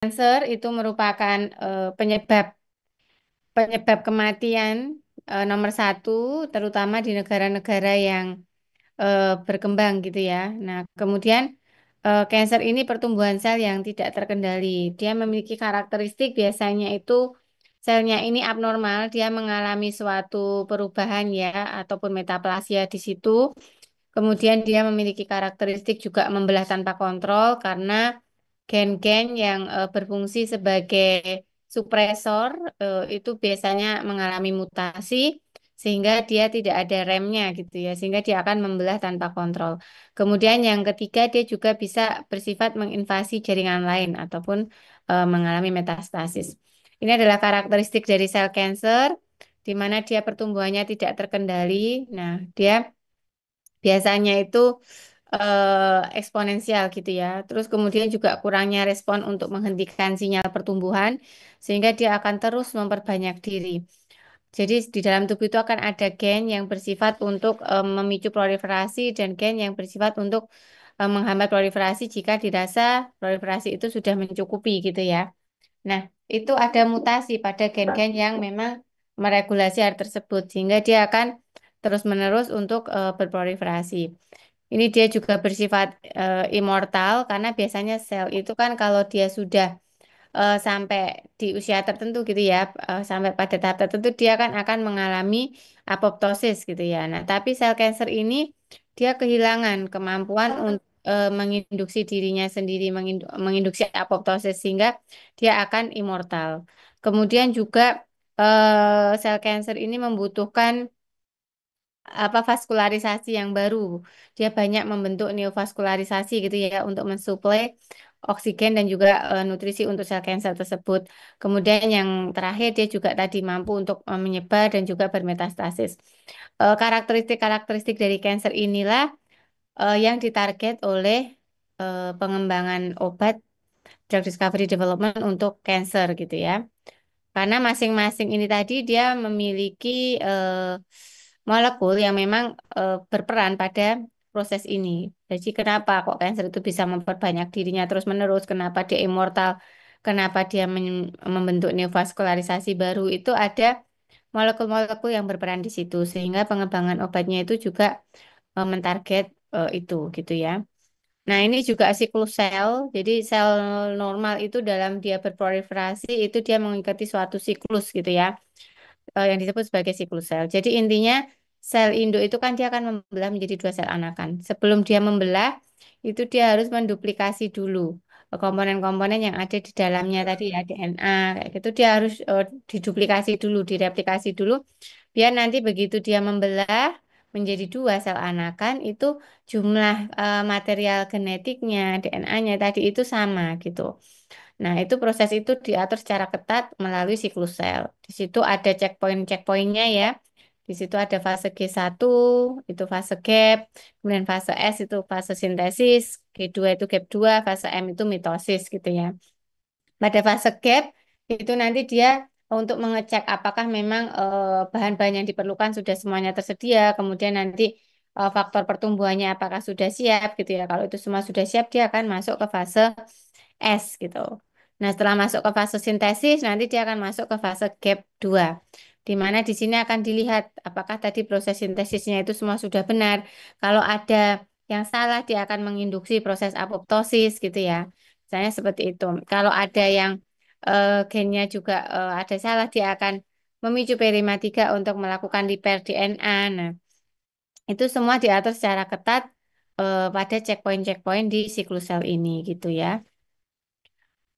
Kanker itu merupakan penyebab penyebab kematian nomor satu, terutama di negara-negara yang berkembang gitu ya. Nah, kemudian kanker ini pertumbuhan sel yang tidak terkendali. Dia memiliki karakteristik biasanya itu selnya ini abnormal, dia mengalami suatu perubahan ya ataupun metaplasia di situ. Kemudian dia memiliki karakteristik juga membelah tanpa kontrol karena gen-gen yang berfungsi sebagai supresor itu biasanya mengalami mutasi sehingga dia tidak ada remnya gitu ya, sehingga dia akan membelah tanpa kontrol. Kemudian yang ketiga dia juga bisa bersifat menginvasi jaringan lain ataupun mengalami metastasis. Ini adalah karakteristik dari sel kanker di mana dia pertumbuhannya tidak terkendali. Nah, dia biasanya itu eksponensial gitu ya. Terus kemudian juga kurangnya respon untuk menghentikan sinyal pertumbuhan sehingga dia akan terus memperbanyak diri. Jadi di dalam tubuh itu akan ada gen yang bersifat untuk memicu proliferasi dan gen yang bersifat untuk menghambat proliferasi jika dirasa proliferasi itu sudah mencukupi gitu ya. Nah, itu ada mutasi pada gen-gen yang memang meregulasi hal tersebut sehingga dia akan terus-menerus untuk berproliferasi. Ini dia juga bersifat immortal karena biasanya sel itu kan kalau dia sudah sampai di usia tertentu gitu ya, sampai pada tahap tertentu dia kan akan mengalami apoptosis gitu ya. Nah, tapi sel kanker ini dia kehilangan kemampuan untuk menginduksi dirinya sendiri, menginduksi apoptosis sehingga dia akan immortal. Kemudian juga sel kanker ini membutuhkan apa vaskularisasi yang baru. Dia banyak membentuk neovaskularisasi gitu ya untuk mensuplai oksigen dan juga nutrisi untuk sel kanker tersebut. Kemudian yang terakhir dia juga tadi mampu untuk menyebar dan juga bermetastasis. Karakteristik-karakteristik dari kanker inilah yang ditarget oleh pengembangan obat drug discovery development untuk kanker gitu ya. Karena masing-masing ini tadi dia memiliki molekul yang memang berperan pada proses ini. Jadi kenapa kok kanker itu bisa memperbanyak dirinya terus-menerus? Kenapa dia immortal? Kenapa dia membentuk neovaskularisasi baru? Itu ada molekul-molekul yang berperan di situ. Sehingga pengembangan obatnya itu juga mentarget itu gitu ya. Nah, ini juga siklus sel. Jadi sel normal itu dalam dia berproliferasi itu dia mengikuti suatu siklus gitu ya, yang disebut sebagai siklus sel. Jadi intinya sel induk itu kan dia akan membelah menjadi dua sel anakan. Sebelum dia membelah, itu dia harus menduplikasi dulu komponen-komponen yang ada di dalamnya tadi ya, DNA kayak gitu dia harus diduplikasi dulu, direplikasi dulu, biar nanti begitu dia membelah menjadi dua sel anakan itu jumlah material genetiknya, DNA-nya tadi itu sama gitu. Nah, itu proses itu diatur secara ketat melalui siklus sel. Di situ ada checkpoint-checkpointnya ya. Di situ ada fase G1, itu fase gap, kemudian fase S itu fase sintesis, G2 itu gap 2, fase M itu mitosis gitu ya. Pada fase gap itu nanti dia untuk mengecek apakah memang bahan-bahan yang diperlukan sudah semuanya tersedia, kemudian nanti faktor pertumbuhannya apakah sudah siap gitu ya. Kalau itu semua sudah siap, dia akan masuk ke fase S gitu. Nah, setelah masuk ke fase sintesis, nanti dia akan masuk ke fase gap 2, di mana di sini akan dilihat apakah tadi proses sintesisnya itu semua sudah benar. Kalau ada yang salah, dia akan menginduksi proses apoptosis gitu ya. Misalnya seperti itu. Kalau ada yang gennya juga ada salah, dia akan memicu perimatika untuk melakukan repair DNA. Nah, itu semua diatur secara ketat pada checkpoint-checkpoint di siklus sel ini gitu ya.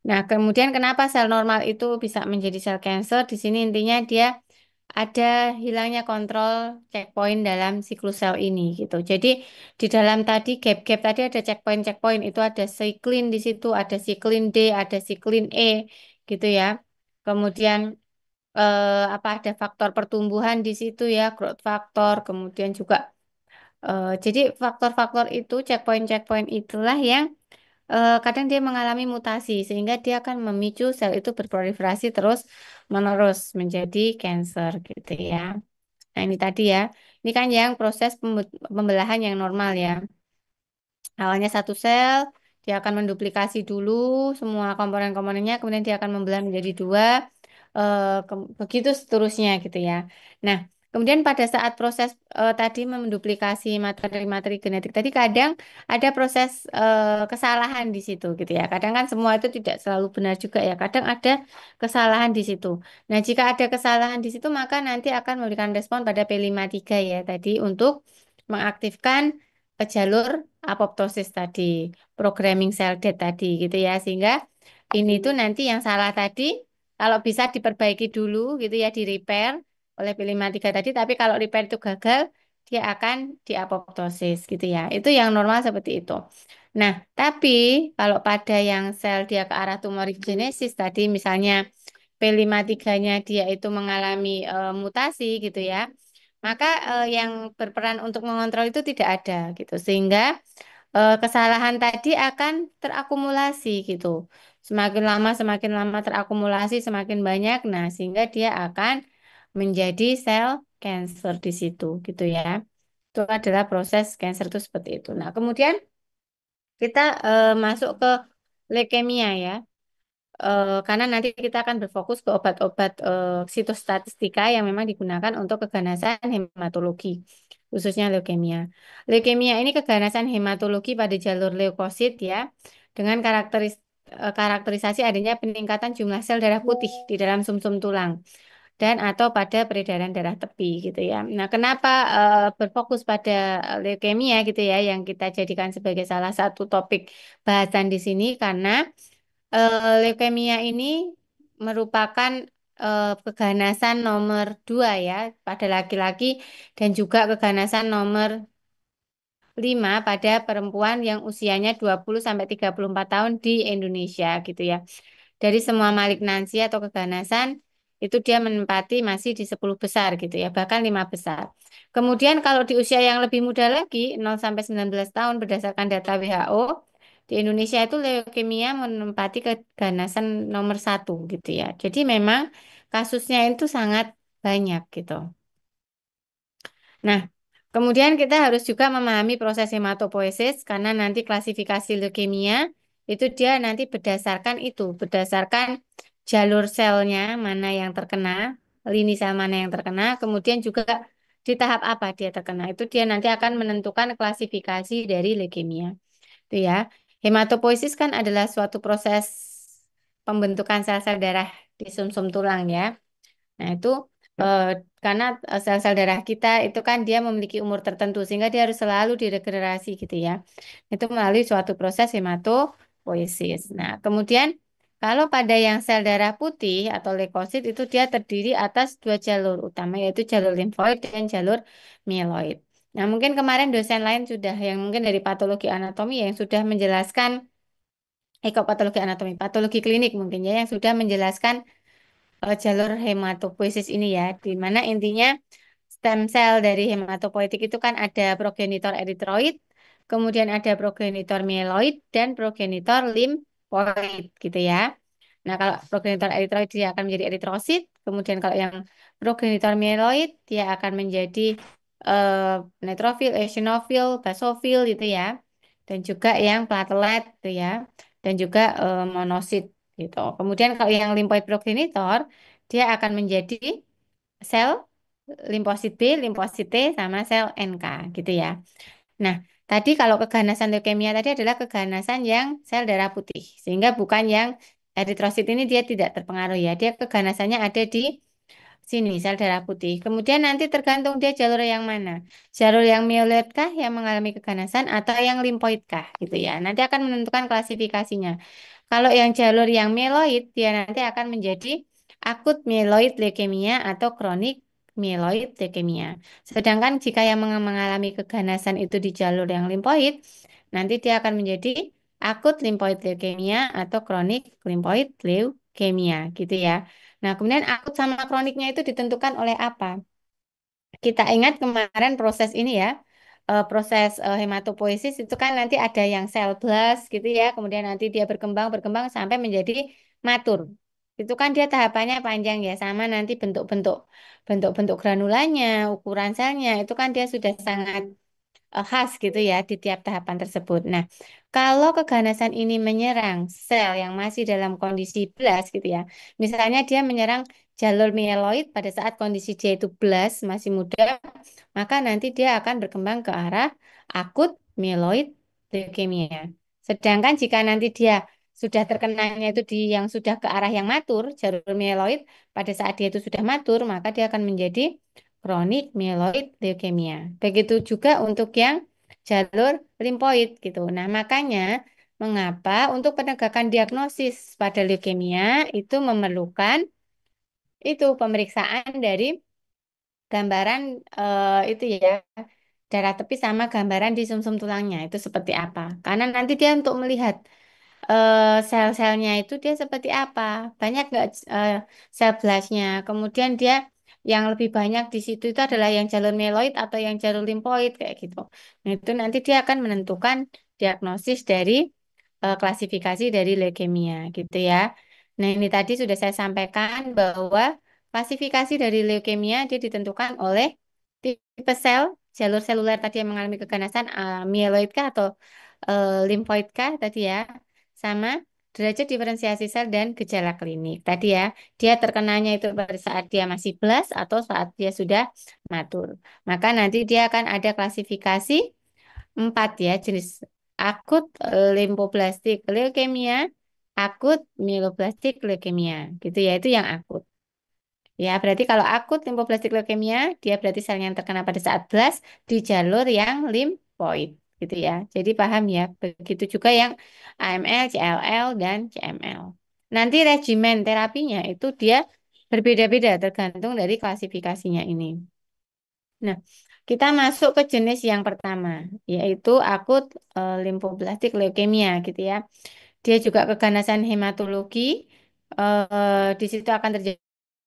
Nah, kemudian kenapa sel normal itu bisa menjadi sel kanker? Di sini intinya dia ada hilangnya kontrol checkpoint dalam siklus sel ini gitu. Jadi di dalam tadi gap-gap tadi ada checkpoint-checkpoint itu ada siklin di situ, ada siklin D, ada siklin E gitu ya. Kemudian apa ada faktor pertumbuhan di situ ya, growth factor, kemudian juga jadi faktor-faktor itu checkpoint-checkpoint itulah yang kadang dia mengalami mutasi sehingga dia akan memicu sel itu berproliferasi terus menerus menjadi kanker gitu ya. Nah, ini tadi ya. Ini kan yang proses pembelahan yang normal ya. Awalnya satu sel, Dia akan menduplikasi dulu semua komponen-komponennya, kemudian dia akan membelah menjadi dua, begitu seterusnya gitu ya. Nah, kemudian pada saat proses tadi menduplikasi materi-materi genetik tadi kadang ada proses kesalahan di situ gitu ya. Kadang kan semua itu tidak selalu benar juga ya. Kadang ada kesalahan di situ. Nah, jika ada kesalahan di situ maka nanti akan memberikan respon pada P53 ya tadi untuk mengaktifkan jalur apoptosis tadi, programming cell death tadi gitu ya. Sehingga ini tuh nanti yang salah tadi kalau bisa diperbaiki dulu gitu ya, di repair oleh P53 tadi, tapi kalau repair itu gagal, dia akan diapoptosis gitu ya. Itu yang normal seperti itu. Nah, tapi kalau pada yang sel dia ke arah tumorigenesis tadi, misalnya P53-nya dia itu mengalami mutasi gitu ya, maka yang berperan untuk mengontrol itu tidak ada gitu. Sehingga kesalahan tadi akan terakumulasi gitu. Semakin lama terakumulasi, semakin banyak. Nah, sehingga dia akan menjadi sel cancer di situ gitu ya. Itu adalah proses cancer itu seperti itu. Nah, kemudian kita masuk ke leukemia ya. Karena nanti kita akan berfokus ke obat-obat sitostatistika yang memang digunakan untuk keganasan hematologi, khususnya leukemia. Leukemia ini keganasan hematologi pada jalur leukosit ya, dengan karakterisasi adanya peningkatan jumlah sel darah putih di dalam sumsum tulang dan atau pada peredaran darah tepi gitu ya. Nah, kenapa berfokus pada leukemia gitu ya, yang kita jadikan sebagai salah satu topik bahasan di sini karena leukemia ini merupakan keganasan nomor 2 ya pada laki-laki dan juga keganasan nomor 5 pada perempuan yang usianya 20 sampai 34 tahun di Indonesia gitu ya. Dari semua malignansi atau keganasan itu dia menempati masih di 10 besar gitu ya, bahkan 5 besar. Kemudian kalau di usia yang lebih muda lagi 0 sampai 19 tahun berdasarkan data WHO di Indonesia itu leukemia menempati keganasan nomor 1 gitu ya. Jadi memang kasusnya itu sangat banyak gitu. Nah, kemudian kita harus juga memahami proses hematopoiesis karena nanti klasifikasi leukemia itu dia nanti berdasarkan jalur selnya mana yang terkena, lini sel mana yang terkena, kemudian juga di tahap apa dia terkena. Itu dia nanti akan menentukan klasifikasi dari leukemia. Itu ya. Hematopoiesis kan adalah suatu proses pembentukan sel-sel darah di sumsum tulang ya. Nah, itu eh, karena sel-sel darah kita itu kan dia memiliki umur tertentu sehingga dia harus selalu diregenerasi gitu ya. Itu melalui suatu proses hematopoiesis. Nah, kemudian kalau pada yang sel darah putih atau leukosit itu dia terdiri atas dua jalur utama yaitu jalur limfoid dan jalur mieloid. Nah, mungkin kemarin dosen lain sudah yang mungkin dari patologi anatomi yang sudah menjelaskan kok patologi anatomi, patologi klinik mungkin ya yang sudah menjelaskan jalur hematopoiesis ini ya, di mana intinya stem cell dari hematopoietik itu kan ada progenitor eritroid, kemudian ada progenitor mieloid dan progenitor limfoid gitu ya. Nah, kalau progenitor eritroid dia akan menjadi eritrosit, kemudian kalau yang progenitor mieloid dia akan menjadi eh, neutrofil, eosinofil, basofil gitu ya. Dan juga yang platelet gitu ya. Dan juga monosit gitu. Kemudian kalau yang limfoid progenitor dia akan menjadi sel limfosit B, limfosit T sama sel NK gitu ya. Nah, tadi kalau keganasan leukemia tadi adalah keganasan yang sel darah putih, sehingga bukan yang eritrosit ini dia tidak terpengaruh ya. Dia keganasannya ada di sini sel darah putih. Kemudian nanti tergantung dia jalur yang mana. Jalur yang mieloid kah yang mengalami keganasan atau yang limfoid kah gitu ya. Nanti akan menentukan klasifikasinya. Kalau yang jalur yang mieloid dia nanti akan menjadi akut mieloid leukemia atau kronik mieloid leukemia. Sedangkan jika yang mengalami keganasan itu di jalur yang limfoid, nanti dia akan menjadi akut limfoid leukemia atau kronik limfoid leukemia gitu ya. Nah, kemudian akut sama kroniknya itu ditentukan oleh apa? Kita ingat kemarin proses ini ya, proses hematopoiesis itu kan nanti ada yang sel blast gitu ya, kemudian nanti dia berkembang sampai menjadi matur. Itu kan dia tahapannya panjang ya, sama nanti bentuk-bentuk granulanya, ukuran selnya itu kan dia sudah sangat khas gitu ya di tiap tahapan tersebut. Nah, Kalau keganasan ini menyerang sel yang masih dalam kondisi blast gitu ya, misalnya dia menyerang jalur mieloid pada saat kondisi dia itu blast masih muda, maka nanti dia akan berkembang ke arah akut mieloid leukemia. Sedangkan jika nanti dia sudah terkenanya itu di yang sudah ke arah yang matur, jalur mieloid, pada saat dia itu sudah matur, maka dia akan menjadi kronik mieloid leukemia. Begitu juga untuk yang jalur limfoid gitu. Nah, makanya mengapa untuk penegakan diagnosis pada leukemia itu memerlukan itu pemeriksaan dari gambaran itu ya darah tepi sama gambaran di sumsum tulangnya itu seperti apa. Karena nanti dia untuk melihat sel-selnya itu dia seperti apa, banyak nggak sel blastnya. Kemudian dia yang lebih banyak di situ itu adalah yang jalur mieloid atau yang jalur limfoid kayak gitu. Nah, itu nanti dia akan menentukan diagnosis dari klasifikasi dari leukemia gitu ya. Nah, ini tadi sudah saya sampaikan bahwa klasifikasi dari leukemia dia ditentukan oleh tipe sel, jalur seluler tadi yang mengalami keganasan mieloid kah atau limfoid kah tadi ya, sama derajat diferensiasi sel dan gejala klinik. Tadi ya, dia terkenanya itu pada saat dia masih blast atau saat dia sudah matur. Maka nanti dia akan ada klasifikasi 4 ya jenis akut limfoblastik leukemia, akut mieloblastik leukemia, gitu ya. Itu yang akut. Ya, berarti kalau akut limfoblastik leukemia, dia berarti sel yang terkena pada saat blast di jalur yang limfoid, gitu ya. Jadi paham ya. Begitu juga yang AML, CLL, dan CML. Nanti regimen terapinya itu dia berbeda-beda tergantung dari klasifikasinya ini. Nah, kita masuk ke jenis yang pertama, yaitu akut limfoblastik leukemia, gitu ya. Dia juga keganasan hematologi. Di situ akan terjadi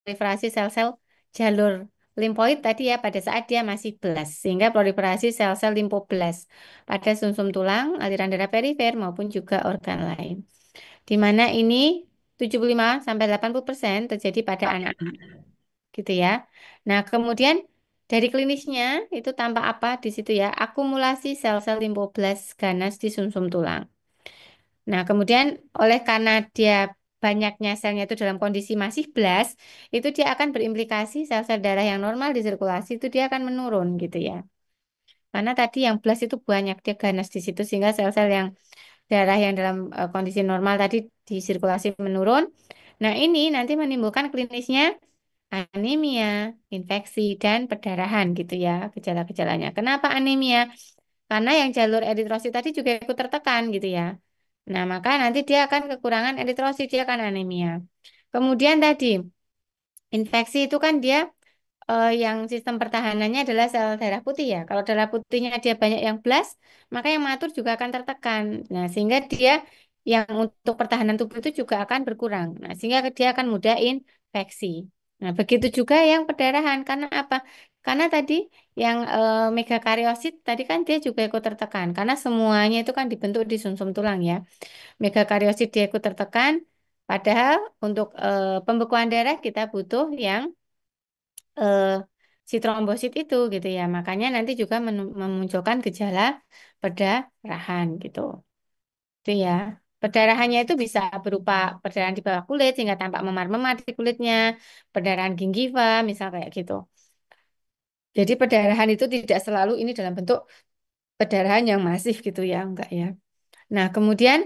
proliferasi sel-sel jalur limfoid tadi ya pada saat dia masih blast sehingga proliferasi sel-sel limfoblast pada sumsum tulang, aliran darah perifer maupun juga organ lain. Di mana ini 75 sampai 80% terjadi pada anak-anak gitu ya. Nah, kemudian dari klinisnya itu tampak apa di situ ya? Akumulasi sel-sel limfoblast ganas di sumsum tulang. Nah, kemudian oleh karena dia banyaknya selnya itu dalam kondisi masih blast, itu dia akan berimplikasi sel-sel darah yang normal di sirkulasi itu dia akan menurun gitu ya. Karena tadi yang blast itu banyak dia ganas di situ sehingga sel-sel yang darah yang dalam kondisi normal tadi di sirkulasi menurun. Nah, ini nanti menimbulkan klinisnya anemia, infeksi, dan perdarahan gitu ya gejala-gejalanya. Kenapa anemia? Karena yang jalur eritrosit tadi juga ikut tertekan gitu ya. Nah, maka nanti dia akan kekurangan eritrosit, dia akan anemia. Kemudian tadi, infeksi itu kan dia yang sistem pertahanannya adalah sel darah putih ya. Kalau darah putihnya dia banyak yang blast, maka yang matur juga akan tertekan. Nah, sehingga dia yang untuk pertahanan tubuh itu juga akan berkurang. Nah, sehingga dia akan mudah infeksi. Nah, begitu juga yang perdarahan. Karena apa? Karena tadi yang megakariosit tadi kan dia juga ikut tertekan. Karena semuanya itu kan dibentuk di sumsum tulang ya. Megakariosit dia ikut tertekan. Padahal untuk pembekuan darah kita butuh yang eh, si trombosit itu gitu ya. Makanya nanti juga memunculkan gejala perdarahan gitu. Itu ya. Perdarahannya itu bisa berupa perdarahan di bawah kulit sehingga tampak memar-memar di kulitnya, perdarahan gingiva misal kayak gitu. Jadi perdarahan itu tidak selalu ini dalam bentuk perdarahan yang masif gitu ya, enggak ya. Nah, kemudian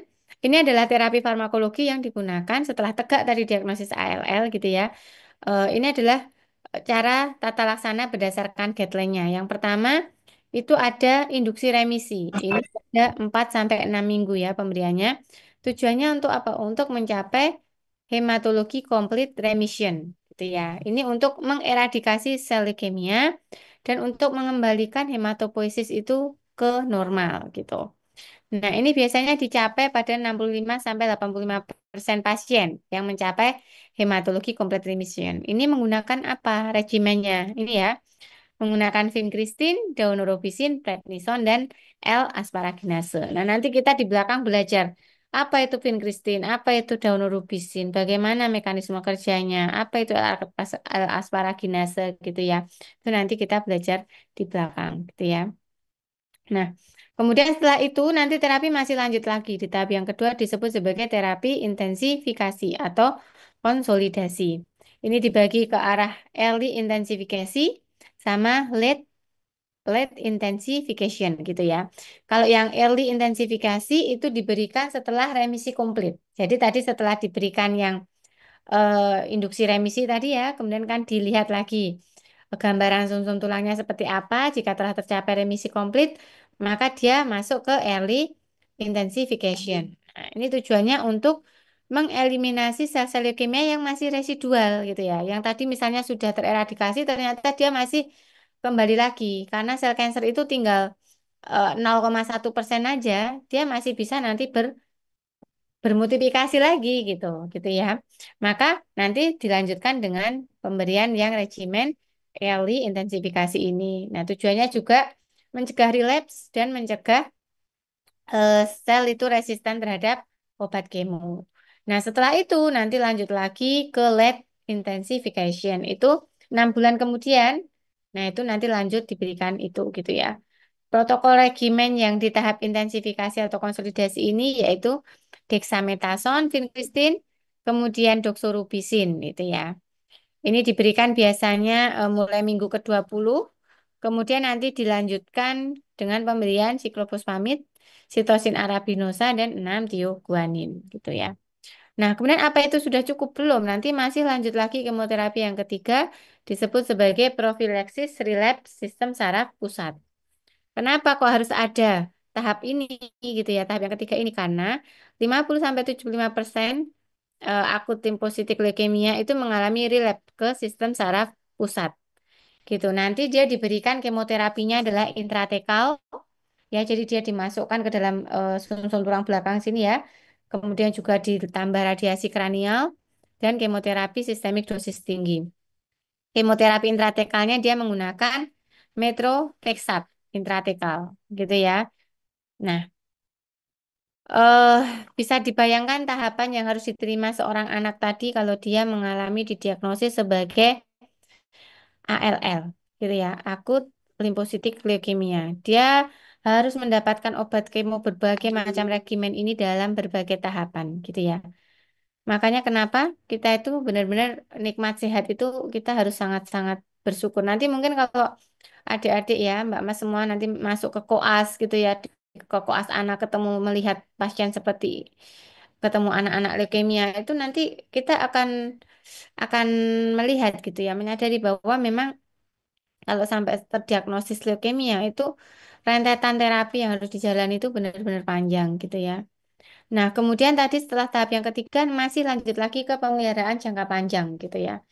ini adalah terapi farmakologi yang digunakan setelah tegak tadi diagnosis ALL gitu ya. Ini adalah cara tata laksana berdasarkan guideline-nya. Yang pertama itu ada induksi remisi. Ini ada 4 sampai 6 minggu ya pemberiannya. Tujuannya untuk apa? Untuk mencapai hematologi complete remission gitu ya. Ini untuk mengeradikasi sel leukemia dan untuk mengembalikan hematopoiesis itu ke normal gitu. Nah, ini biasanya dicapai pada 65 sampai 85% pasien yang mencapai hematologi complete remission. Ini menggunakan apa regimennya? Ini ya, menggunakan vincristin, daunorubicin, prednison, dan L-asparaginase. Nah, nanti kita di belakang belajar apa itu vincristin, apa itu daunorubicin, bagaimana mekanisme kerjanya, apa itu L-asparaginase gitu ya. Itu nanti kita belajar di belakang gitu ya. Nah, Kemudian setelah itu nanti terapi masih lanjut lagi. Di tahap yang kedua disebut sebagai terapi intensifikasi atau konsolidasi. Ini dibagi ke arah early intensifikasi sama late intensification gitu ya. Kalau yang early intensifikasi itu diberikan setelah remisi komplit. Jadi tadi setelah diberikan yang induksi remisi tadi ya, kemudian kan dilihat lagi gambaran sumsum tulangnya seperti apa. Jika telah tercapai remisi komplit, maka dia masuk ke early intensification. Nah, ini tujuannya untuk mengeliminasi sel-sel leukemia yang masih residual gitu ya. Yang tadi misalnya sudah tereradikasi, ternyata dia masih kembali lagi karena sel cancer itu tinggal 0,1% aja, dia masih bisa nanti bermultiplikasi lagi gitu, gitu ya. Maka nanti dilanjutkan dengan pemberian yang regimen early intensifikasi ini. Nah, tujuannya juga mencegah relapse dan mencegah sel itu resisten terhadap obat kemo. Nah, setelah itu nanti lanjut lagi ke late intensification. Itu 6 bulan kemudian. Nah, itu nanti lanjut diberikan itu gitu ya. Protokol regimen yang di tahap intensifikasi atau konsolidasi ini yaitu dexamethasone, vincristine, kemudian doxorubicin gitu ya. Ini diberikan biasanya mulai minggu ke-20, kemudian nanti dilanjutkan dengan pemberian siklofosfamid, sitosin arabinosa, dan 6-tioguanin gitu ya. Nah, kemudian apa itu sudah cukup belum? Nanti masih lanjut lagi kemoterapi yang ketiga disebut sebagai profilaksis relapse sistem saraf pusat. Kenapa kok harus ada tahap ini gitu ya, tahap yang ketiga ini karena 50-75% akut limfositik leukemia itu mengalami relapse ke sistem saraf pusat gitu. Nanti dia diberikan kemoterapinya adalah intratekal ya, jadi dia dimasukkan ke dalam sumsum tulang belakang sini ya. Kemudian juga ditambah radiasi kranial dan kemoterapi sistemik dosis tinggi. Kemoterapi intratekalnya dia menggunakan methotrexate intratekal gitu ya. Nah, eh bisa dibayangkan tahapan yang harus diterima seorang anak tadi kalau dia mengalami didiagnosis sebagai ALL, gitu ya, akut limfositik leukemia. Dia harus mendapatkan obat kemo berbagai macam regimen ini dalam berbagai tahapan, gitu ya. Makanya kenapa kita itu benar-benar nikmat sehat itu kita harus sangat-sangat bersyukur. Nanti mungkin kalau adik-adik ya, Mbak Mas semua nanti masuk ke koas gitu ya, ke koas anak ketemu melihat pasien seperti ketemu anak-anak leukemia itu nanti kita akan melihat gitu ya, menyadari bahwa memang kalau sampai terdiagnosis leukemia itu rentetan terapi yang harus dijalani itu benar-benar panjang gitu ya. Nah, kemudian tadi setelah tahap yang ketiga masih lanjut lagi ke pemeliharaan jangka panjang gitu ya.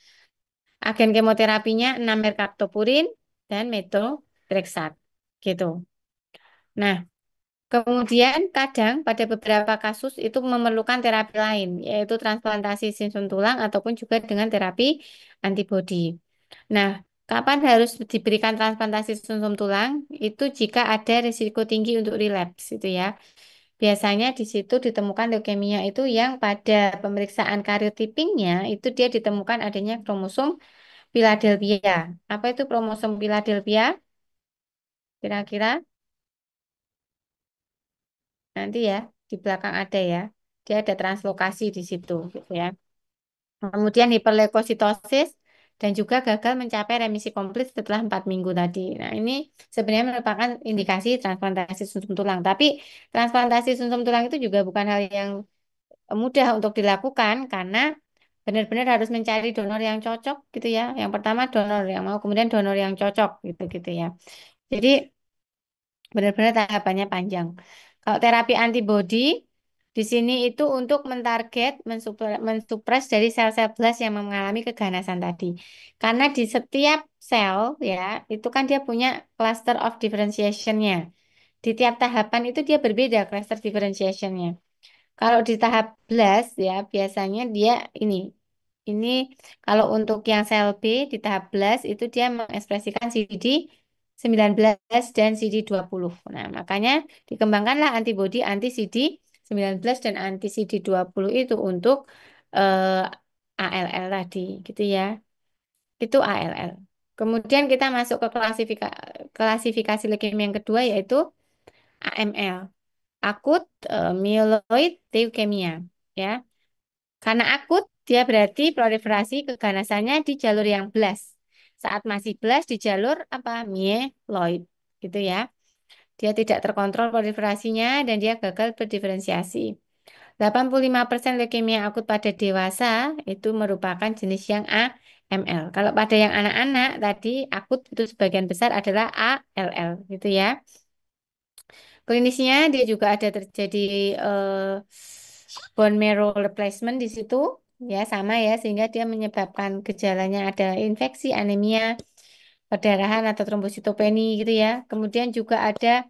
Agen kemoterapinya 6 merkaptopurin dan methotrexate gitu. Nah, kemudian kadang pada beberapa kasus itu memerlukan terapi lain, yaitu transplantasi sumsum tulang ataupun juga dengan terapi antibodi. Nah, kapan harus diberikan transplantasi sumsum tulang? Itu jika ada risiko tinggi untuk relapse itu ya. Biasanya di situ ditemukan leukemia itu yang pada pemeriksaan karyotypingnya itu dia ditemukan adanya kromosom Philadelphia. Apa itu kromosom Philadelphia? Kira-kira nanti ya di belakang ada ya. Dia ada translokasi di situ gitu ya. Kemudian hiperleukositosis dan juga gagal mencapai remisi komplit setelah 4 minggu tadi. Nah, ini sebenarnya merupakan indikasi transplantasi sumsum tulang. Tapi transplantasi sumsum tulang itu juga bukan hal yang mudah untuk dilakukan karena benar-benar harus mencari donor yang cocok gitu ya. Yang pertama donor yang mau, kemudian donor yang cocok gitu-gitu ya. Jadi benar-benar tahapannya panjang. Kalau terapi antibodi di sini itu untuk mentarget, mensupres dari sel-sel belas yang mengalami keganasan tadi. Karena di setiap sel ya, itu kan dia punya cluster of differentiation-nya. Di tiap tahapan itu dia berbeda cluster differentiation-nya. Kalau di tahap blast ya biasanya dia ini. Ini kalau untuk yang sel B di tahap blast itu dia mengekspresikan CD19 dan CD20. Nah, makanya dikembangkanlah antibodi anti CD19 dan anti CD20 itu untuk eh, ALL tadi gitu ya. Itu ALL. Kemudian kita masuk ke klasifikasi leukemia yang kedua yaitu AML, akut myeloid leukemia, ya. Karena akut, dia berarti proliferasi keganasannya di jalur yang blast. Saat masih blast di jalur apa? Myeloid, gitu ya. Dia tidak terkontrol proliferasinya dan dia gagal berdiferensiasi. 85% leukemia akut pada dewasa itu merupakan jenis yang AML. Kalau pada yang anak-anak tadi akut itu sebagian besar adalah ALL gitu ya. Klinisnya dia juga ada terjadi bone marrow replacement di situ ya sama ya sehingga dia menyebabkan gejalanya ada infeksi, anemia, perdarahan atau trombositopeni gitu ya. Kemudian juga ada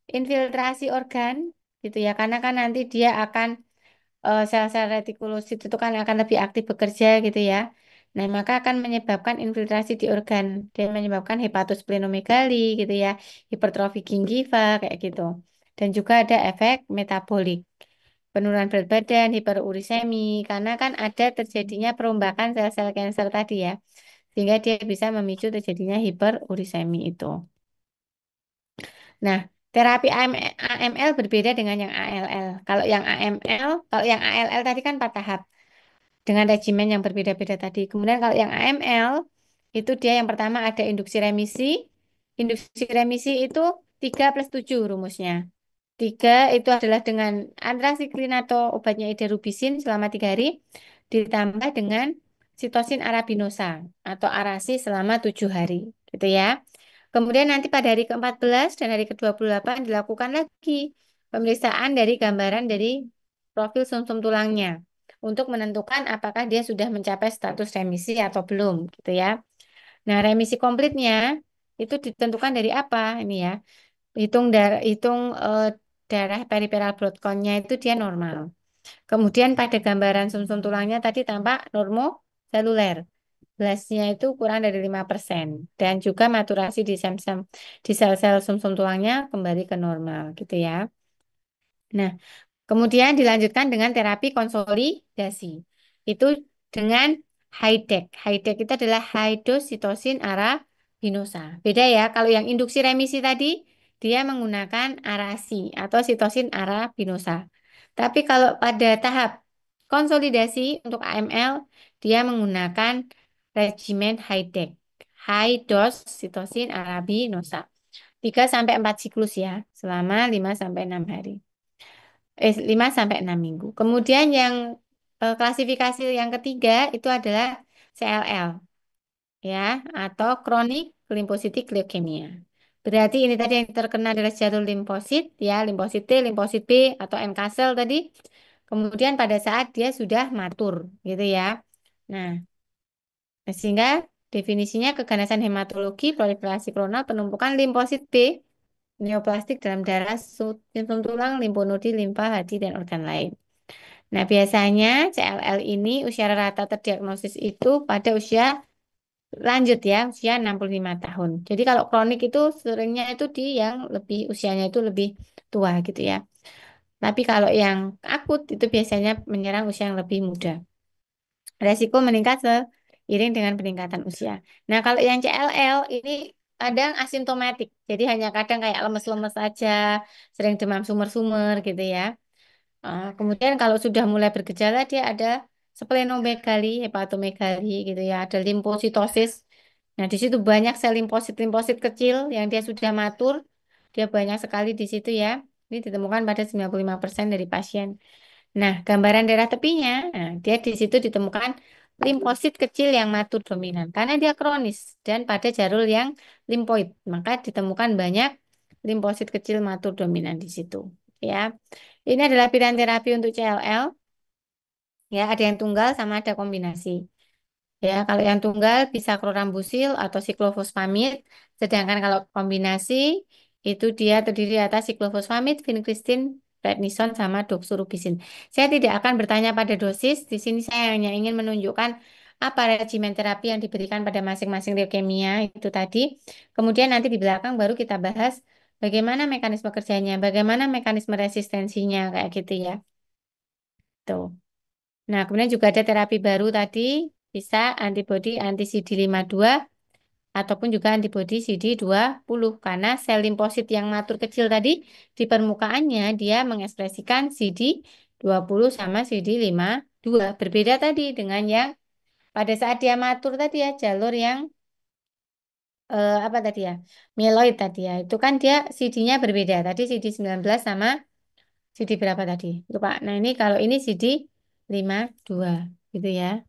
infiltrasi organ gitu ya karena kan nanti dia akan sel-sel retikulosit itu kan akan lebih aktif bekerja gitu ya. Nah, maka akan menyebabkan infiltrasi di organ dan menyebabkan hepatosplenomegali gitu ya, hipertrofi gingiva kayak gitu. Dan juga ada efek metabolik, penurunan berat badan, hiperurisemi, karena kan ada terjadinya perombakan sel-sel kanker tadi ya, sehingga dia bisa memicu terjadinya hiperurisemi itu. Nah, terapi AML berbeda dengan yang ALL. Kalau yang ALL tadi kan 4 tahap dengan regimen yang berbeda-beda tadi. Kemudian kalau yang AML itu dia yang pertama ada induksi remisi. Induksi remisi itu 3 plus 7 rumusnya. Tiga itu adalah dengan antrasikliin atau obatnya idarubisin selama 3 hari ditambah dengan sitosin arabinosa atau arasi selama 7 hari gitu ya. Kemudian nanti pada hari ke-14 dan hari ke-28 dilakukan lagi pemeriksaan dari gambaran dari profil sumsum tulangnya untuk menentukan apakah dia sudah mencapai status remisi atau belum gitu ya. Nah, remisi komplitnya itu ditentukan dari apa ini ya? Hitung darah periferal blood count-nya itu dia normal. Kemudian pada gambaran sumsum tulangnya tadi tampak normoseluler. Blastnya itu kurang dari 5% dan juga maturasi di sel-sel sumsum tulangnya kembali ke normal gitu ya. Nah, kemudian dilanjutkan dengan terapi konsolidasi. Itu dengan HIDEC. HIDEC itu adalah high dose sitosin arabinosa. Beda ya, kalau yang induksi remisi tadi, dia menggunakan arasi atau sitosin arabinosa. Tapi kalau pada tahap konsolidasi untuk AML, dia menggunakan regimen HIDEC. High dose sitosin arabinosa. 3 sampai 4 siklus ya, selama 5 sampai 6 hari. 5 sampai 6 minggu. Kemudian yang klasifikasi yang ketiga itu adalah CLL ya atau kronik limfositik leukemia. Berarti ini tadi yang terkena adalah jalur limfosit ya, limfosit T, limfosit B atau NK sel tadi. Kemudian pada saat dia sudah matur gitu ya. Nah, sehingga definisinya keganasan hematologi, proliferasi klonal, penumpukan limfosit B, neoplastik dalam darah, sumsum tulang, limfonodi, limfa, hadi, dan organ lain. Nah, biasanya CLL ini usia rata terdiagnosis itu pada usia lanjut ya, usia 65 tahun. Jadi kalau kronik itu seringnya itu di yang lebih usianya itu lebih tua gitu ya. Tapi kalau yang akut itu biasanya menyerang usia yang lebih muda. Resiko meningkat seiring dengan peningkatan usia. Nah, kalau yang CLL ini kadang asimptomatik. Jadi hanya kadang kayak lemes-lemes aja, sering demam sumber-sumber gitu ya. Kemudian kalau sudah mulai bergejala dia ada splenomegali, hepatomegali gitu ya, ada limfositosis. Nah, di situ banyak sel limfosit-limfosit kecil yang dia sudah matur. Dia banyak sekali di situ ya. Ini ditemukan pada 95% dari pasien. Nah, gambaran daerah tepinya, nah, dia di situ ditemukan limfosit kecil yang matur dominan karena dia kronis dan pada jalur yang limfoid, maka ditemukan banyak limfosit kecil matur dominan di situ. Ya, ini adalah pilihan terapi untuk CLL. Ya, ada yang tunggal sama ada kombinasi. Ya, kalau yang tunggal bisa klorambusil atau siklofosfamid, sedangkan kalau kombinasi itu dia terdiri atas siklofosfamid, vincristin, prednison sama doxorubicin. Saya tidak akan bertanya pada dosis, di sini saya hanya ingin menunjukkan apa regimen terapi yang diberikan pada masing-masing leukemia itu tadi. Kemudian nanti di belakang baru kita bahas bagaimana mekanisme kerjanya, bagaimana mekanisme resistensinya kayak gitu ya. Tuh. Nah, kemudian juga ada terapi baru tadi, bisa antibodi anti CD52 ataupun juga antibodi CD20 karena sel limfosit yang matur kecil tadi di permukaannya dia mengekspresikan CD20 sama CD52. Berbeda tadi dengan yang pada saat dia matur tadi ya jalur yang apa tadi ya? Mieloid tadi ya. Itu kan dia CD-nya berbeda. Tadi CD19 sama CD berapa tadi? Lupa. Nah, ini kalau ini CD52 gitu ya.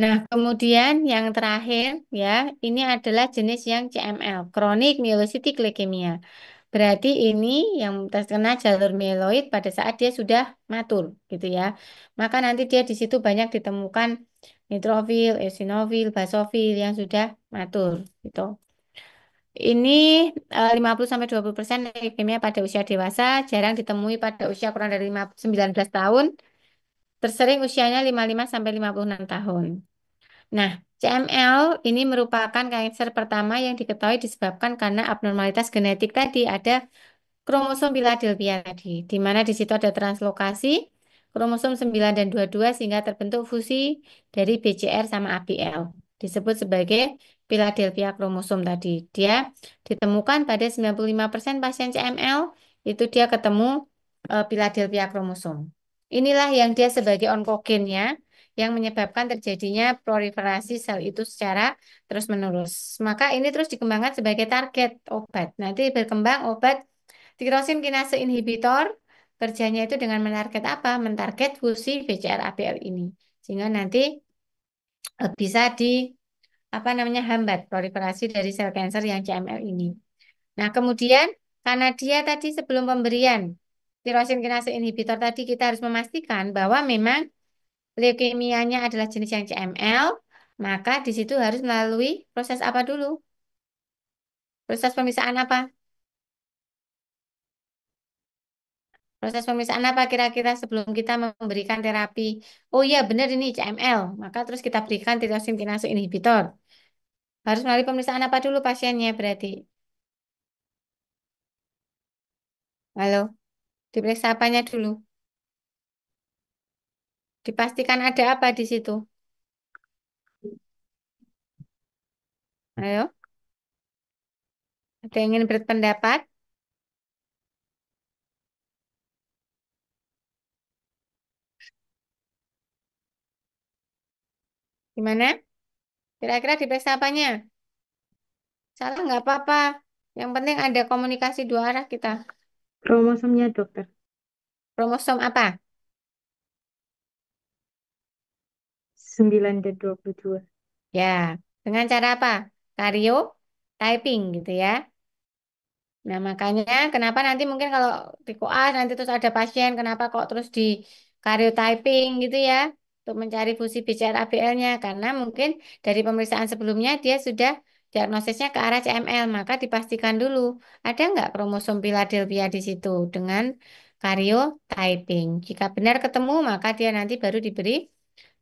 Nah, kemudian yang terakhir ya, ini adalah jenis yang CML, Chronic Myelocytic Leukemia. Berarti ini yang terkena jalur mieloid pada saat dia sudah matur, gitu ya. Maka nanti dia di situ banyak ditemukan neutrofil, eosinofil, basofil yang sudah matur, gitu. Ini 50-20% leukemia pada usia dewasa, jarang ditemui pada usia kurang dari 19 tahun, tersering usianya 55-56 tahun. Nah, CML ini merupakan kanker pertama yang diketahui disebabkan karena abnormalitas genetik tadi. Ada kromosom Philadelphia tadi, di mana di situ ada translokasi kromosom 9 dan 22 sehingga terbentuk fusi dari BCR sama ABL. Disebut sebagai Philadelphia kromosom tadi. Dia ditemukan pada 95% pasien CML, itu dia ketemu Philadelphia kromosom. Inilah yang dia sebagai onkogennya yang menyebabkan terjadinya proliferasi sel itu secara terus-menerus. Maka ini terus dikembangkan sebagai target obat. Nanti berkembang obat tirosin kinase inhibitor, kerjanya itu dengan menarget apa? Mentarget fusi BCR-ABL ini. Sehingga nanti bisa di apa namanya hambat proliferasi dari sel kanker yang CML ini. Nah, kemudian karena dia tadi sebelum pemberian tirosin kinase inhibitor tadi kita harus memastikan bahwa memang leukemianya adalah jenis yang CML, maka di situ harus melalui proses apa dulu? Proses pemisahan apa? Proses pemisahan apa kira-kira sebelum kita memberikan terapi? Oh iya, benar ini CML. Maka terus kita berikan tyrosine kinase inhibitor. Harus melalui pemeriksaan apa dulu pasiennya berarti? Halo, diperiksa apanya dulu? Dipastikan ada apa di situ? Ayo, ada yang ingin berpendapat? Gimana? Kira-kira diperiksa apanya? Salah nggak apa-apa. Yang penting ada komunikasi dua arah kita. Kromosomnya dokter. Kromosom apa? 9 dan 22. Ya, dengan cara apa? Kario typing gitu ya. Nah, makanya kenapa nanti mungkin kalau di koas nanti terus ada pasien, kenapa kok terus di karyotyping gitu ya, untuk mencari fusi BCR-ABL-nya. Karena mungkin dari pemeriksaan sebelumnya dia sudah diagnosisnya ke arah CML, maka dipastikan dulu ada nggak kromosom Philadelphia di situ dengan karyotyping. Jika benar ketemu, maka dia nanti baru diberi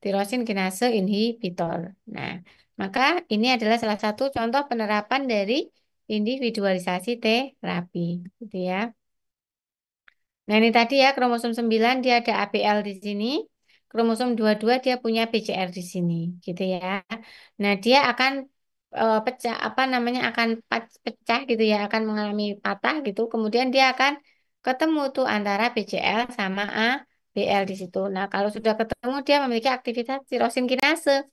tirosin kinase inhibitor. Nah, maka ini adalah salah satu contoh penerapan dari individualisasi terapi, gitu ya. Nah, ini tadi ya kromosom 9 dia ada ABL di sini. Kromosom 22 dia punya BCR di sini, gitu ya. Nah, dia akan pecah apa namanya akan pecah gitu ya, akan mengalami patah gitu. Kemudian dia akan ketemu tuh antara BCL sama ABL di situ. Nah, kalau sudah ketemu dia memiliki aktivitas tirosin kinase.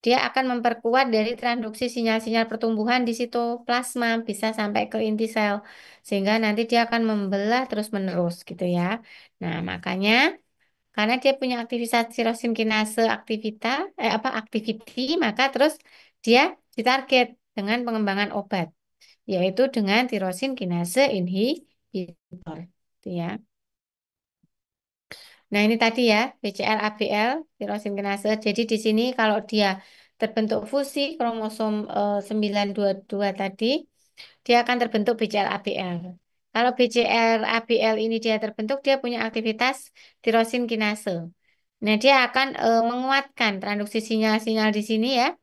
Dia akan memperkuat dari transduksi sinyal-sinyal pertumbuhan di sitoplasma bisa sampai ke inti sel sehingga nanti dia akan membelah terus-menerus gitu ya. Nah, makanya karena dia punya aktivitas tirosin kinase activity maka terus dia ditarget dengan pengembangan obat yaitu dengan tirosin kinase inhibitor gitu ya. Nah, ini tadi ya, BCR ABL, tirosin kinase. Jadi di sini kalau dia terbentuk fusi kromosom 922 tadi, dia akan terbentuk BCR ABL. Kalau BCR ABL ini dia terbentuk, dia punya aktivitas tirosin kinase. Nah, dia akan menguatkan transduksi sinyal-sinyal di sini ya.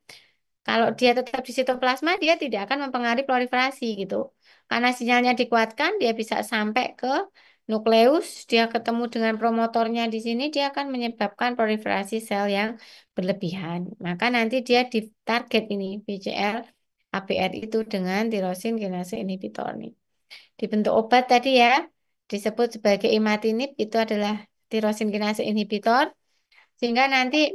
Kalau dia tetap di sitoplasma, dia tidak akan mempengaruhi proliferasi gitu. Karena sinyalnya dikuatkan, dia bisa sampai ke nukleus, dia ketemu dengan promotornya di sini, dia akan menyebabkan proliferasi sel yang berlebihan. Maka nanti dia ditarget ini BCL APR itu dengan tirosin kinase inhibitor nih. Dibentuk obat tadi ya, disebut sebagai imatinib itu adalah tirosin kinase inhibitor, sehingga nanti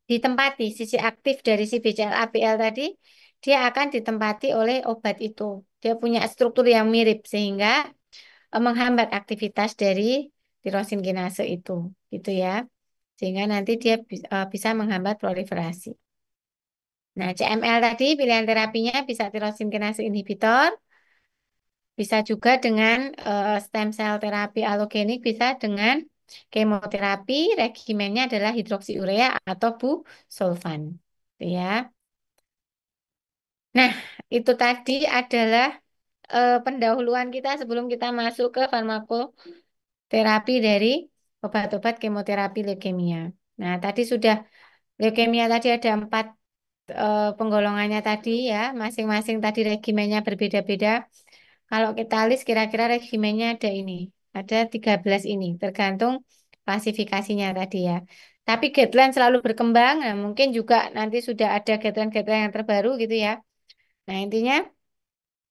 ditempati sisi aktif dari si BCL-APL tadi, dia akan ditempati oleh obat itu. Dia punya struktur yang mirip sehingga menghambat aktivitas dari tirosin kinase itu, gitu ya. Sehingga nanti dia bisa menghambat proliferasi. Nah, CML tadi pilihan terapinya bisa tirosin kinase inhibitor, bisa juga dengan stem cell terapi alogenik, bisa dengan kemoterapi, regimennya adalah hidroksiurea atau busulfan. Gitu ya. Nah, itu tadi adalah pendahuluan kita sebelum kita masuk ke farmakoterapi dari obat-obat kemoterapi leukemia. Nah, tadi sudah leukemia tadi ada 4 penggolongannya tadi ya, masing-masing tadi regimennya berbeda-beda. Kalau kita list kira-kira regimennya ada ini, ada 13 ini, tergantung klasifikasinya tadi ya. Tapi guideline selalu berkembang, nah mungkin juga nanti sudah ada guideline-guideline yang terbaru gitu ya. Nah intinya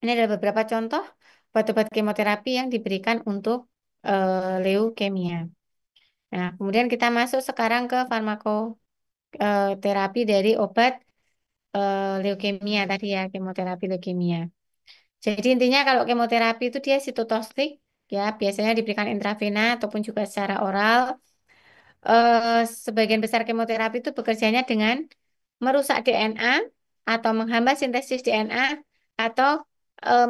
ini adalah beberapa contoh obat-obat kemoterapi yang diberikan untuk leukemia. Nah kemudian kita masuk sekarang ke farmakoterapi dari obat leukemia tadi ya, kemoterapi leukemia. Jadi intinya kalau kemoterapi itu dia sitotoksik ya, biasanya diberikan intravena ataupun juga secara oral. Sebagian besar kemoterapi itu bekerjanya dengan merusak DNA atau menghambat sintesis DNA atau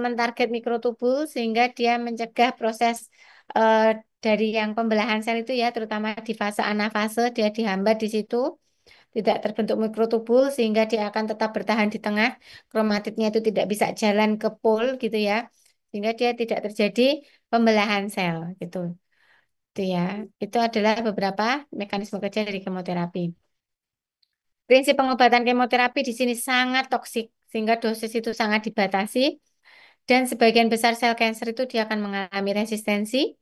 mentarget mikrotubul sehingga dia mencegah proses eh, dari yang pembelahan sel itu ya, terutama di fase anafase dia dihambat di situ, tidak terbentuk mikrotubul sehingga dia akan tetap bertahan di tengah, kromatidnya itu tidak bisa jalan ke pol gitu ya, sehingga dia tidak terjadi pembelahan sel gitu. Itu ya, itu adalah beberapa mekanisme kerja dari kemoterapi. Prinsip pengobatan kemoterapi di sini sangat toksik, sehingga dosis itu sangat dibatasi, dan sebagian besar sel kanker itu dia akan mengalami resistensi.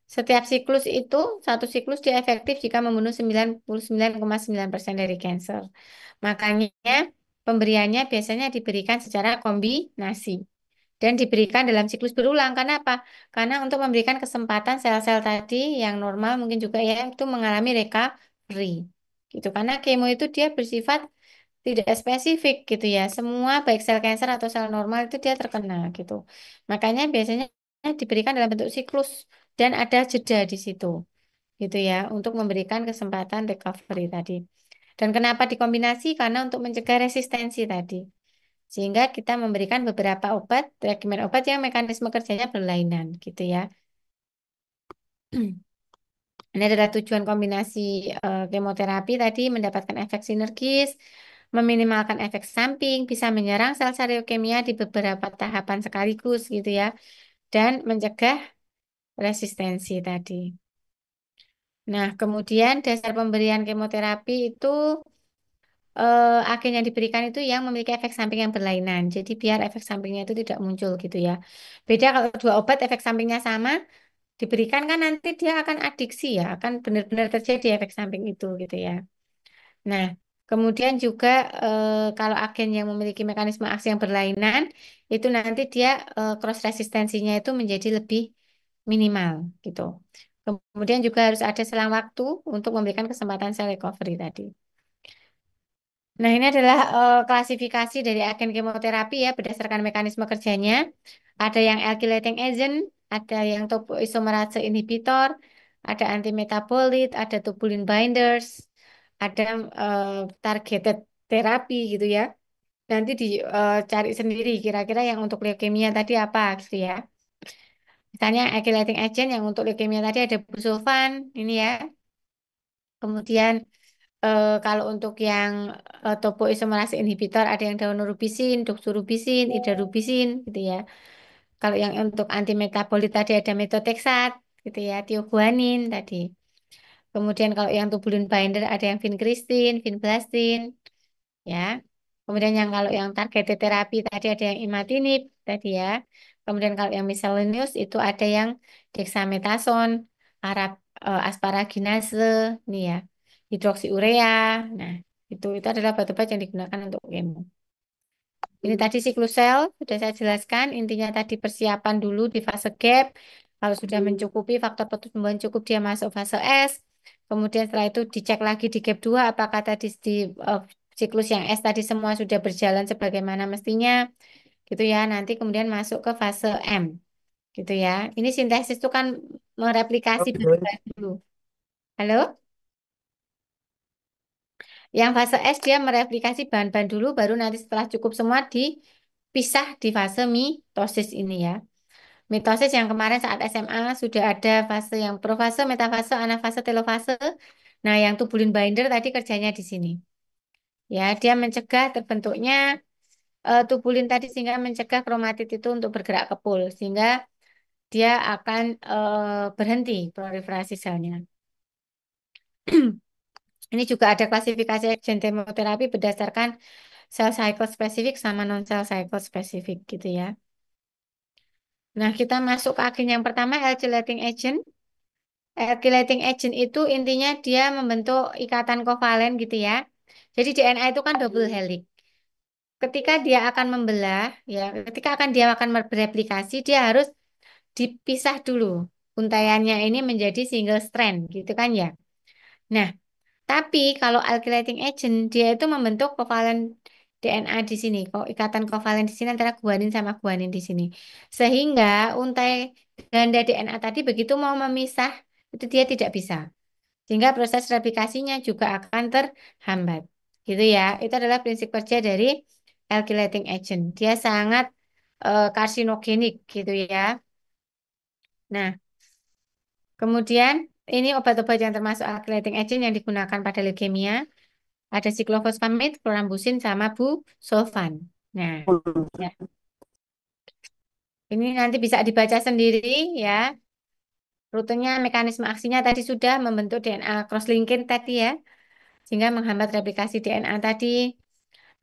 Setiap siklus itu, satu siklus dia efektif jika membunuh 99,9% dari kanker. Makanya pemberiannya biasanya diberikan secara kombinasi dan diberikan dalam siklus berulang. Karena apa? Karena untuk memberikan kesempatan sel-sel tadi yang normal mungkin juga ya itu mengalami recovery. Gitu. Karena kemo itu dia bersifat tidak spesifik gitu ya. Semua baik sel kanker atau sel normal itu dia terkena gitu. Makanya biasanya diberikan dalam bentuk siklus dan ada jeda di situ gitu ya untuk memberikan kesempatan recovery tadi. Dan kenapa dikombinasi? Karena untuk mencegah resistensi tadi. Sehingga kita memberikan beberapa obat, regimen obat yang mekanisme kerjanya berlainan gitu ya. Ini adalah tujuan kombinasi kemoterapi tadi mendapatkan efek sinergis, meminimalkan efek samping, bisa menyerang sel-sel leukemia di beberapa tahapan sekaligus gitu ya, dan mencegah resistensi tadi. Nah, kemudian dasar pemberian kemoterapi itu agen yang diberikan itu yang memiliki efek samping yang berlainan. Jadi biar efek sampingnya itu tidak muncul gitu ya. Beda kalau dua obat efek sampingnya sama, diberikan kan nanti dia akan adiksi ya, akan benar-benar terjadi efek samping itu gitu ya. Nah, kemudian juga kalau agen yang memiliki mekanisme aksi yang berlainan, itu nanti dia cross resistensinya itu menjadi lebih minimal gitu. Kemudian juga harus ada selang waktu untuk memberikan kesempatan sel recovery tadi. Nah, ini adalah klasifikasi dari agen kemoterapi ya berdasarkan mekanisme kerjanya. Ada yang alkylating agent, ada yang topoisomerase inhibitor, ada antimetabolit, ada tubulin binders, ada targeted terapi gitu ya. Nanti dicari sendiri kira-kira yang untuk leukemia tadi apa gitu ya. Misalnya alkylating agent yang untuk leukemia tadi ada busulfan, ini ya. Kemudian kalau untuk yang topoisomerase inhibitor ada yang daunorubicin, doxorubicin, idarubicin gitu ya. Kalau yang untuk anti metabolit tadi ada methotrexate gitu ya, tioguanin tadi. Kemudian kalau yang tubulin binder ada yang vincristin, vinblastine ya. Kemudian yang kalau yang targeted terapi tadi ada yang imatinib tadi ya. Kemudian kalau yang miscellaneous itu ada yang dexamethasone, arab, asparaginase, nih ya, hidroksiurea. Nah, itu adalah obat-obat yang digunakan untuk kemo. Ini tadi siklus sel, sudah saya jelaskan. Intinya tadi persiapan dulu di fase gap. Kalau sudah mencukupi faktor pertumbuhan cukup, dia masuk fase S. Kemudian setelah itu dicek lagi di gap 2 apakah tadi di siklus yang S tadi semua sudah berjalan sebagaimana mestinya. Gitu ya. Nanti kemudian masuk ke fase M. Gitu ya. Ini sintesis itu kan mereplikasi Oke. bahan-bahan dulu. Halo? Yang fase S dia mereplikasi bahan-bahan dulu, baru nanti setelah cukup semua dipisah di fase mitosis ini ya. Mitosis yang kemarin saat SMA sudah ada fase yang profase, metafase, anafase, telofase. Nah, yang tubulin binder tadi kerjanya di sini. Ya, dia mencegah terbentuknya tubulin tadi sehingga mencegah kromatid itu untuk bergerak ke pul sehingga dia akan berhenti proliferasi selnya. Ini juga ada klasifikasi agen kemoterapi berdasarkan cell cycle spesifik sama non cell cycle spesifik gitu ya. Nah, kita masuk ke agen yang pertama, alkylating agent. Alkylating agent itu intinya dia membentuk ikatan kovalen gitu ya. Jadi DNA itu kan double helix. Ketika dia akan membelah, ya, ketika dia akan bereplikasi, dia harus dipisah dulu. Untaiannya ini menjadi single strand gitu kan ya. Nah, tapi kalau alkylating agent dia itu membentuk kovalen DNA di sini, kok ikatan kovalen di sini antara guanin sama guanin di sini. Sehingga untai ganda DNA tadi begitu mau memisah itu dia tidak bisa. Sehingga proses replikasinya juga akan terhambat. Gitu ya. Itu adalah prinsip kerja dari alkylating agent. Dia sangat karsinogenik gitu ya. Nah, kemudian ini obat-obat yang termasuk alkylating agent yang digunakan pada leukemia. Ada siklofosfamid, klorambusin, sama busulfan. Nah, ya. Ini nanti bisa dibaca sendiri ya. Rutenya, mekanisme aksinya tadi sudah membentuk DNA cross-linking tadi ya. Sehingga menghambat replikasi DNA tadi.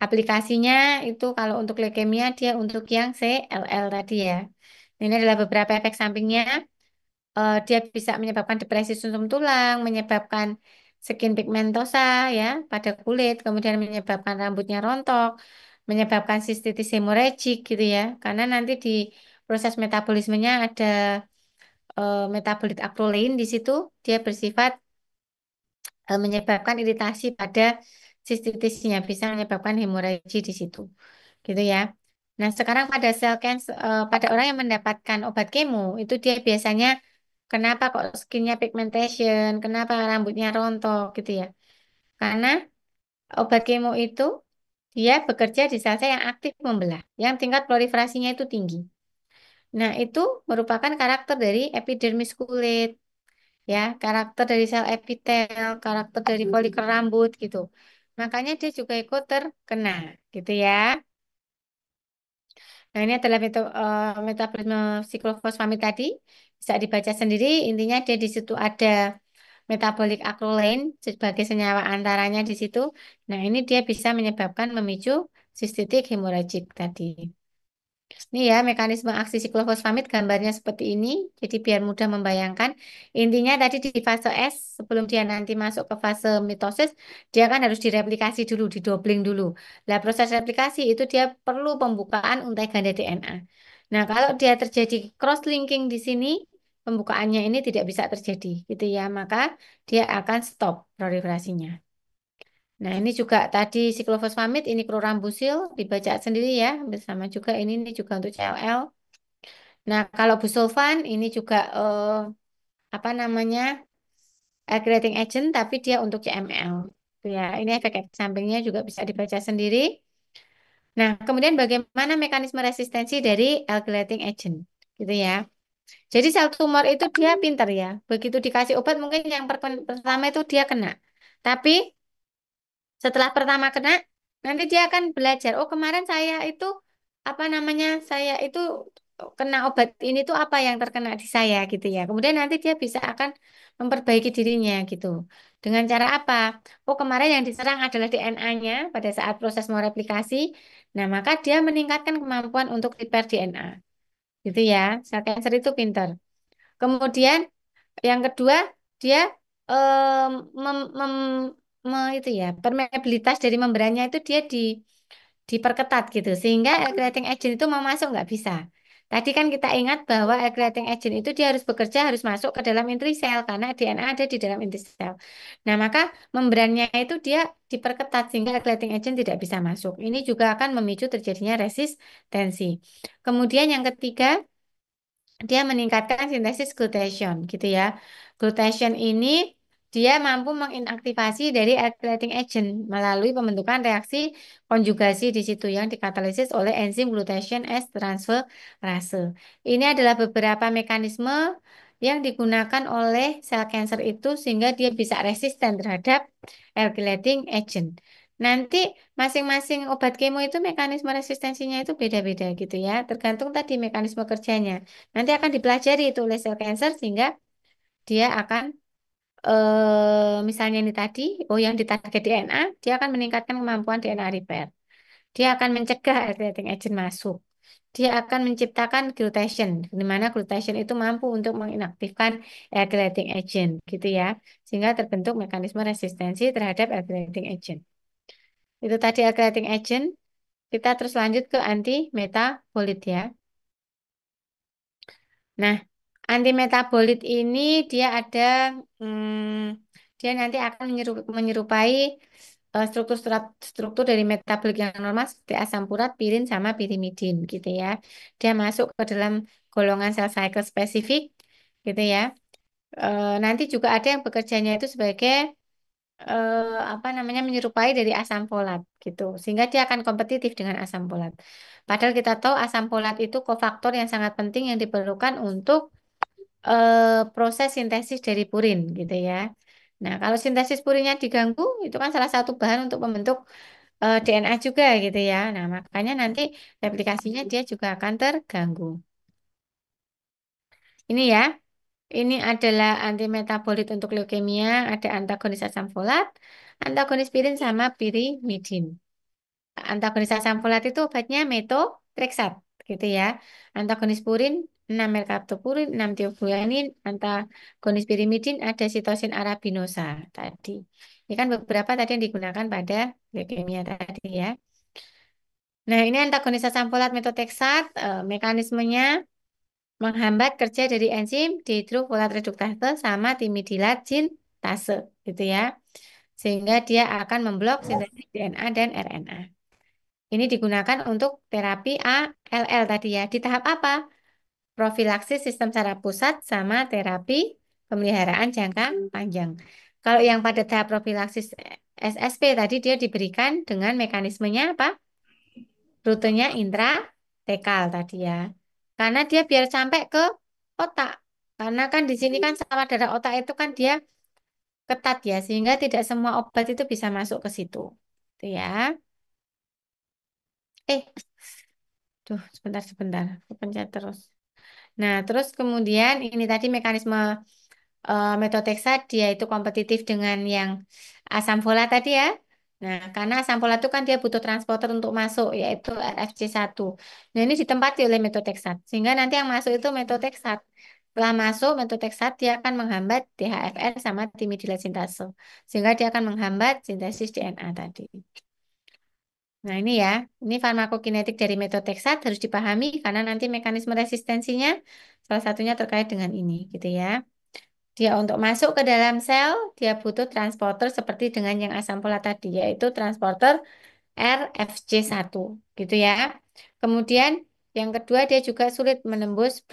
Aplikasinya itu kalau untuk leukemia dia untuk yang CLL tadi ya. Ini adalah beberapa efek sampingnya. Dia bisa menyebabkan depresi sumsum tulang, menyebabkan skin pigmentosa ya pada kulit, kemudian menyebabkan rambutnya rontok, menyebabkan sistitis hemorragik gitu ya. Karena nanti di proses metabolismenya ada metabolit akrolein di situ, dia bersifat menyebabkan iritasi pada sistitisnya, bisa menyebabkan hemoragi di situ, gitu ya. Nah, sekarang pada sel cancer, pada orang yang mendapatkan obat kemo, itu dia biasanya kenapa kok skinnya pigmentation, kenapa rambutnya rontok, gitu ya. Karena obat kemo itu dia bekerja di sel-sel yang aktif membelah, yang tingkat proliferasinya itu tinggi. Nah, itu merupakan karakter dari epidermis kulit ya, karakter dari sel epitel, karakter dari folikel rambut gitu. Makanya dia juga ikut terkena gitu ya. Nah, ini adalah metabolisme siklofosfamid tadi. Bisa dibaca sendiri, intinya dia di situ ada metabolik acrolein sebagai senyawa antaranya di situ. Nah, ini dia bisa menyebabkan memicu sistitik hemoragik tadi. Ini ya mekanisme aksi siklofosfamid gambarnya seperti ini. Jadi biar mudah membayangkan. Intinya tadi di fase S sebelum dia nanti masuk ke fase mitosis, dia kan harus direplikasi dulu, didobling dulu. Nah, proses replikasi itu dia perlu pembukaan untai ganda DNA. Nah, kalau dia terjadi cross-linking di sini, pembukaannya ini tidak bisa terjadi gitu ya. Maka dia akan stop proliferasinya. Nah, ini juga tadi siklofosfamid, ini klorambusil, dibaca sendiri ya, bersama juga ini juga untuk CLL. Nah, kalau busulfan ini juga apa namanya aggravating agent, tapi dia untuk CML. Itu ya, ini efek sampingnya juga bisa dibaca sendiri. Nah, kemudian bagaimana mekanisme resistensi dari alkylating agent, gitu ya. Jadi sel tumor itu dia pinter ya. Begitu dikasih obat mungkin yang pertama itu dia kena. Tapi setelah pertama kena, nanti dia akan belajar. Oh, kemarin saya itu apa namanya? Saya itu kena obat ini tuh apa yang terkena di saya gitu ya. Kemudian nanti dia bisa akan memperbaiki dirinya gitu. Dengan cara apa? Oh, kemarin yang diserang adalah DNA-nya pada saat proses mau replikasi. Nah, maka dia meningkatkan kemampuan untuk repair DNA. gitu ya. Sel cancer itu pinter. Kemudian yang kedua, dia em, itu ya, permeabilitas dari membrannya itu dia diperketat gitu, sehingga air agent itu mau masuk nggak bisa. Tadi kan kita ingat bahwa air agent itu dia harus bekerja, harus masuk ke dalam intri sel karena DNA ada di dalam intri sel. Nah, maka membrannya itu dia diperketat sehingga air agent tidak bisa masuk. Ini juga akan memicu terjadinya resistensi. Kemudian yang ketiga, dia meningkatkan sintesis glutathione gitu ya. Glutathione ini dia mampu menginaktivasi dari alkylating agent melalui pembentukan reaksi konjugasi di situ yang dikatalisis oleh enzim glutathione S transferase. Ini adalah beberapa mekanisme yang digunakan oleh sel cancer itu sehingga dia bisa resisten terhadap alkylating agent. Nanti masing-masing obat kemo itu mekanisme resistensinya itu beda-beda gitu ya, tergantung tadi mekanisme kerjanya. Nanti akan dipelajari itu oleh sel cancer sehingga dia akan misalnya ini tadi, oh yang ditarget DNA, dia akan meningkatkan kemampuan DNA repair. Dia akan mencegah alkylating agent masuk. Dia akan menciptakan glutathione, di mana glutathione itu mampu untuk menginaktifkan alkylating agent, gitu ya, sehingga terbentuk mekanisme resistensi terhadap alkylating agent. Itu tadi alkylating agent. Kita terus lanjut ke anti metabolit ya. Nah, antimetabolit ini dia ada, dia nanti akan menyerupai struktur dari metabolik yang normal seperti asam urat, pirin, sama pirimidin gitu ya. Dia masuk ke dalam golongan cell cycle spesifik gitu ya. Nanti juga ada yang bekerjanya itu sebagai apa namanya menyerupai dari asam folat gitu, sehingga dia akan kompetitif dengan asam folat. Padahal kita tahu asam folat itu kofaktor yang sangat penting yang diperlukan untuk proses sintesis dari purin gitu ya. Nah, kalau sintesis purinnya diganggu, itu kan salah satu bahan untuk membentuk DNA juga gitu ya. Nah, makanya nanti replikasinya dia juga akan terganggu. Ini ya, ini adalah antimetabolit untuk leukemia, ada antagonis asam folat, antagonis pirin sama pirimidin. Antagonis asam folat itu obatnya metotrexat gitu ya. Antagonis purin 6 merkaptopurin, 6 tiobulamin, antagonis pirimidin ada sitosin arabinosa tadi. Ini kan beberapa tadi yang digunakan pada leukemia tadi ya. Nah, ini antagonis asam folat metotrexat, mekanismenya menghambat kerja dari enzim dihidrofolat reduktase sama timidilat sintase gitu ya. Sehingga dia akan memblok sintesis DNA dan RNA. Ini digunakan untuk terapi ALL tadi ya. Di tahap apa? Profilaksis sistem saraf pusat sama terapi pemeliharaan jangka panjang. Kalau yang pada tahap profilaksis SSP tadi dia diberikan dengan mekanismenya apa? Rutenya intratekal tadi ya. Karena dia biar sampai ke otak. Karena kan di sini kan sama darah otak itu kan dia ketat ya, sehingga tidak semua obat itu bisa masuk ke situ. Itu ya. Eh, sebentar, kepencet terus. Nah, terus kemudian ini tadi mekanisme metotrexat dia itu kompetitif dengan yang asam folat tadi ya. Nah, karena asam folat itu kan dia butuh transporter untuk masuk yaitu RFC1. Nah, ini ditempati oleh metotrexat sehingga nanti yang masuk itu metotrexat. Setelah masuk metotrexat dia akan menghambat DHFR sama timidilat sintase sehingga dia akan menghambat sintesis DNA tadi. Nah, ini ya, ini farmakokinetik dari metotrexat harus dipahami karena nanti mekanisme resistensinya salah satunya terkait dengan ini, gitu ya. Dia untuk masuk ke dalam sel, dia butuh transporter seperti dengan yang asam folat tadi, yaitu transporter RFC1, gitu ya. Kemudian yang kedua dia juga sulit menembus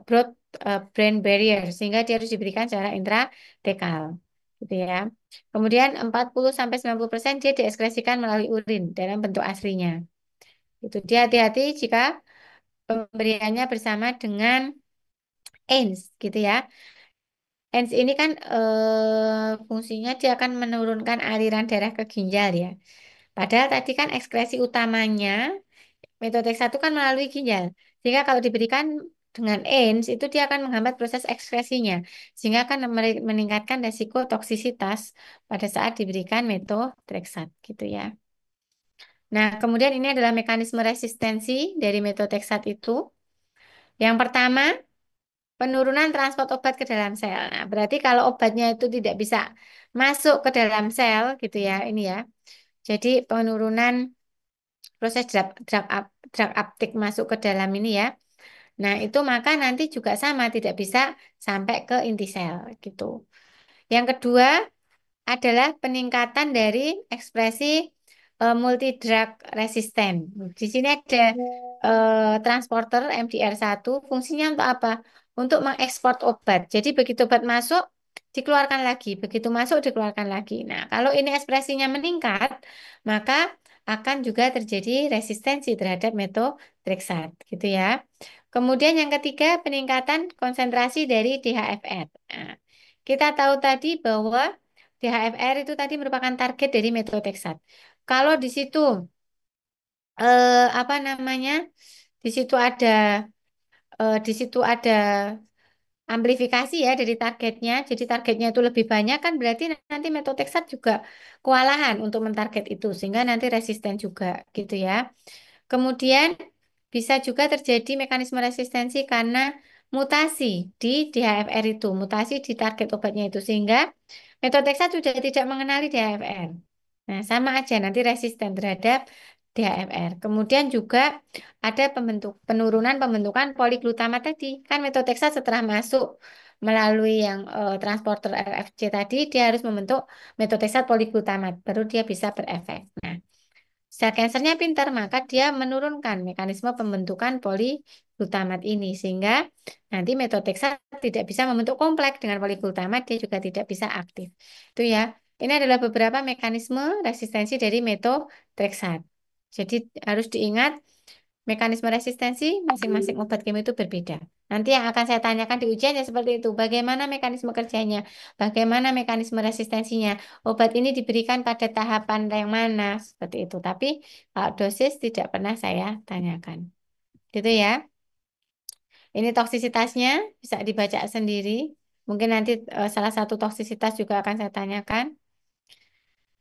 broad brain barrier, sehingga dia harus diberikan secara intratekal, gitu ya. Kemudian 40-90% dia diekskresikan melalui urin dalam bentuk aslinya. Itu dia hati-hati jika pemberiannya bersama dengan AINS, gitu ya. AINS ini kan fungsinya dia akan menurunkan aliran darah ke ginjal ya. Padahal tadi kan ekskresi utamanya metode X1 kan melalui ginjal. Sehingga kalau diberikan dengan AINS itu dia akan menghambat proses ekskresinya. Sehingga akan meningkatkan resiko toksisitas pada saat diberikan metotrexat gitu ya. Nah, kemudian ini adalah mekanisme resistensi dari metotrexat itu. Yang pertama, penurunan transport obat ke dalam sel. Nah, berarti kalau obatnya itu tidak bisa masuk ke dalam sel, gitu ya, ini ya. Jadi penurunan proses drug uptake masuk ke dalam ini ya. Nah, itu maka nanti juga sama, tidak bisa sampai ke inti sel, gitu. Yang kedua, adalah peningkatan dari ekspresi multi drug resisten. Di sini ada transporter MDR1, fungsinya untuk apa? Untuk mengekspor obat. Jadi begitu obat masuk, dikeluarkan lagi. Begitu masuk, dikeluarkan lagi. Nah, kalau ini ekspresinya meningkat, maka akan juga terjadi resistensi terhadap methotrexat, gitu ya. Kemudian yang ketiga, peningkatan konsentrasi dari DHFR. Nah, kita tahu tadi bahwa DHFR itu tadi merupakan target dari metotrexat. Kalau di situ apa namanya? Di situ ada di situ ada amplifikasi ya dari targetnya. Jadi targetnya itu lebih banyak kan berarti nanti metotrexat juga kewalahan untuk mentarget itu sehingga nanti resisten juga gitu ya. Kemudian bisa juga terjadi mekanisme resistensi karena mutasi di DHFR itu, mutasi di target obatnya itu sehingga methotrexat sudah tidak mengenali DHFR. Nah, sama aja nanti resisten terhadap DHFR. Kemudian juga ada penurunan pembentukan poliglutamat tadi. Kan methotrexat setelah masuk melalui yang transporter RFC tadi, dia harus membentuk methotrexat poliglutamat, baru dia bisa berefek. Nah, sel kansernya pintar, maka dia menurunkan mekanisme pembentukan poliglutamat ini sehingga nanti metotrexat tidak bisa membentuk kompleks dengan poliglutamat, dia juga tidak bisa aktif. Itu ya. Ini adalah beberapa mekanisme resistensi dari metotrexat. Jadi harus diingat mekanisme resistensi masing-masing obat kimia itu berbeda. Nanti yang akan saya tanyakan di ujian ya seperti itu. Bagaimana mekanisme kerjanya? Bagaimana mekanisme resistensinya? Obat ini diberikan pada tahapan yang mana? Seperti itu. Tapi kalau dosis tidak pernah saya tanyakan. Gitu ya. Ini toksisitasnya bisa dibaca sendiri. Mungkin nanti salah satu toksisitas juga akan saya tanyakan.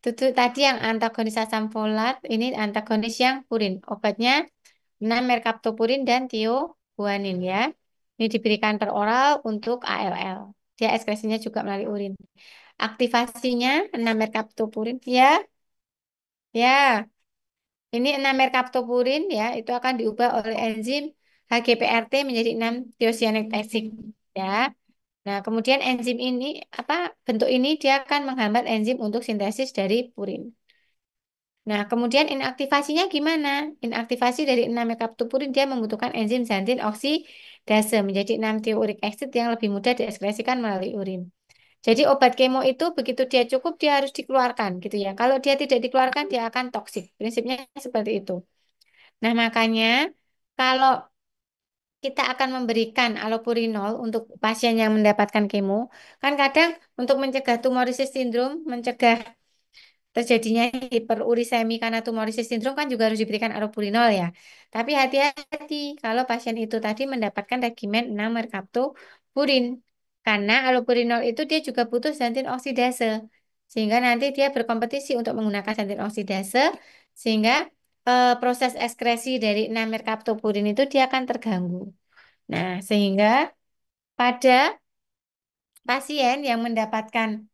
Itu tadi yang antagonis asam folat, ini antagonis yang purin. Obatnya 6 merkaptopurin dan tioguanin ya. Ini diberikan per oral untuk ALL. Dia ekskresinya juga melalui urin. Aktivasinya 6 merkaptopurin ya, ya. Ini 6 merkaptopurin ya, itu akan diubah oleh enzim HGPRT menjadi 6 thiocyanate acid ya. Nah, kemudian enzim ini apa bentuk ini dia akan menghambat enzim untuk sintesis dari purin. Nah, kemudian inaktivasinya gimana? Inaktivasi dari 6 mekaptopurin dia membutuhkan enzim xantin oksidase menjadi 6 tiouric acid yang lebih mudah diekskresikan melalui urin. Jadi obat kemo itu begitu dia cukup dia harus dikeluarkan gitu ya. Kalau dia tidak dikeluarkan dia akan toksik. Prinsipnya seperti itu. Nah, makanya kalau kita akan memberikan allopurinol untuk pasien yang mendapatkan kemo, kan kadang untuk mencegah tumorisis sindrom, mencegah terjadinya hiperurisemia karena tumorisis sindrom kan juga harus diberikan allopurinol ya. Tapi hati-hati kalau pasien itu tadi mendapatkan regimen 6 merkaptopurin. Karena allopurinol itu dia juga butuh xantin oksidase. Sehingga nanti dia berkompetisi untuk menggunakan xantin oksidase sehingga proses ekskresi dari 6 merkaptopurin itu dia akan terganggu. Nah, sehingga pada pasien yang mendapatkan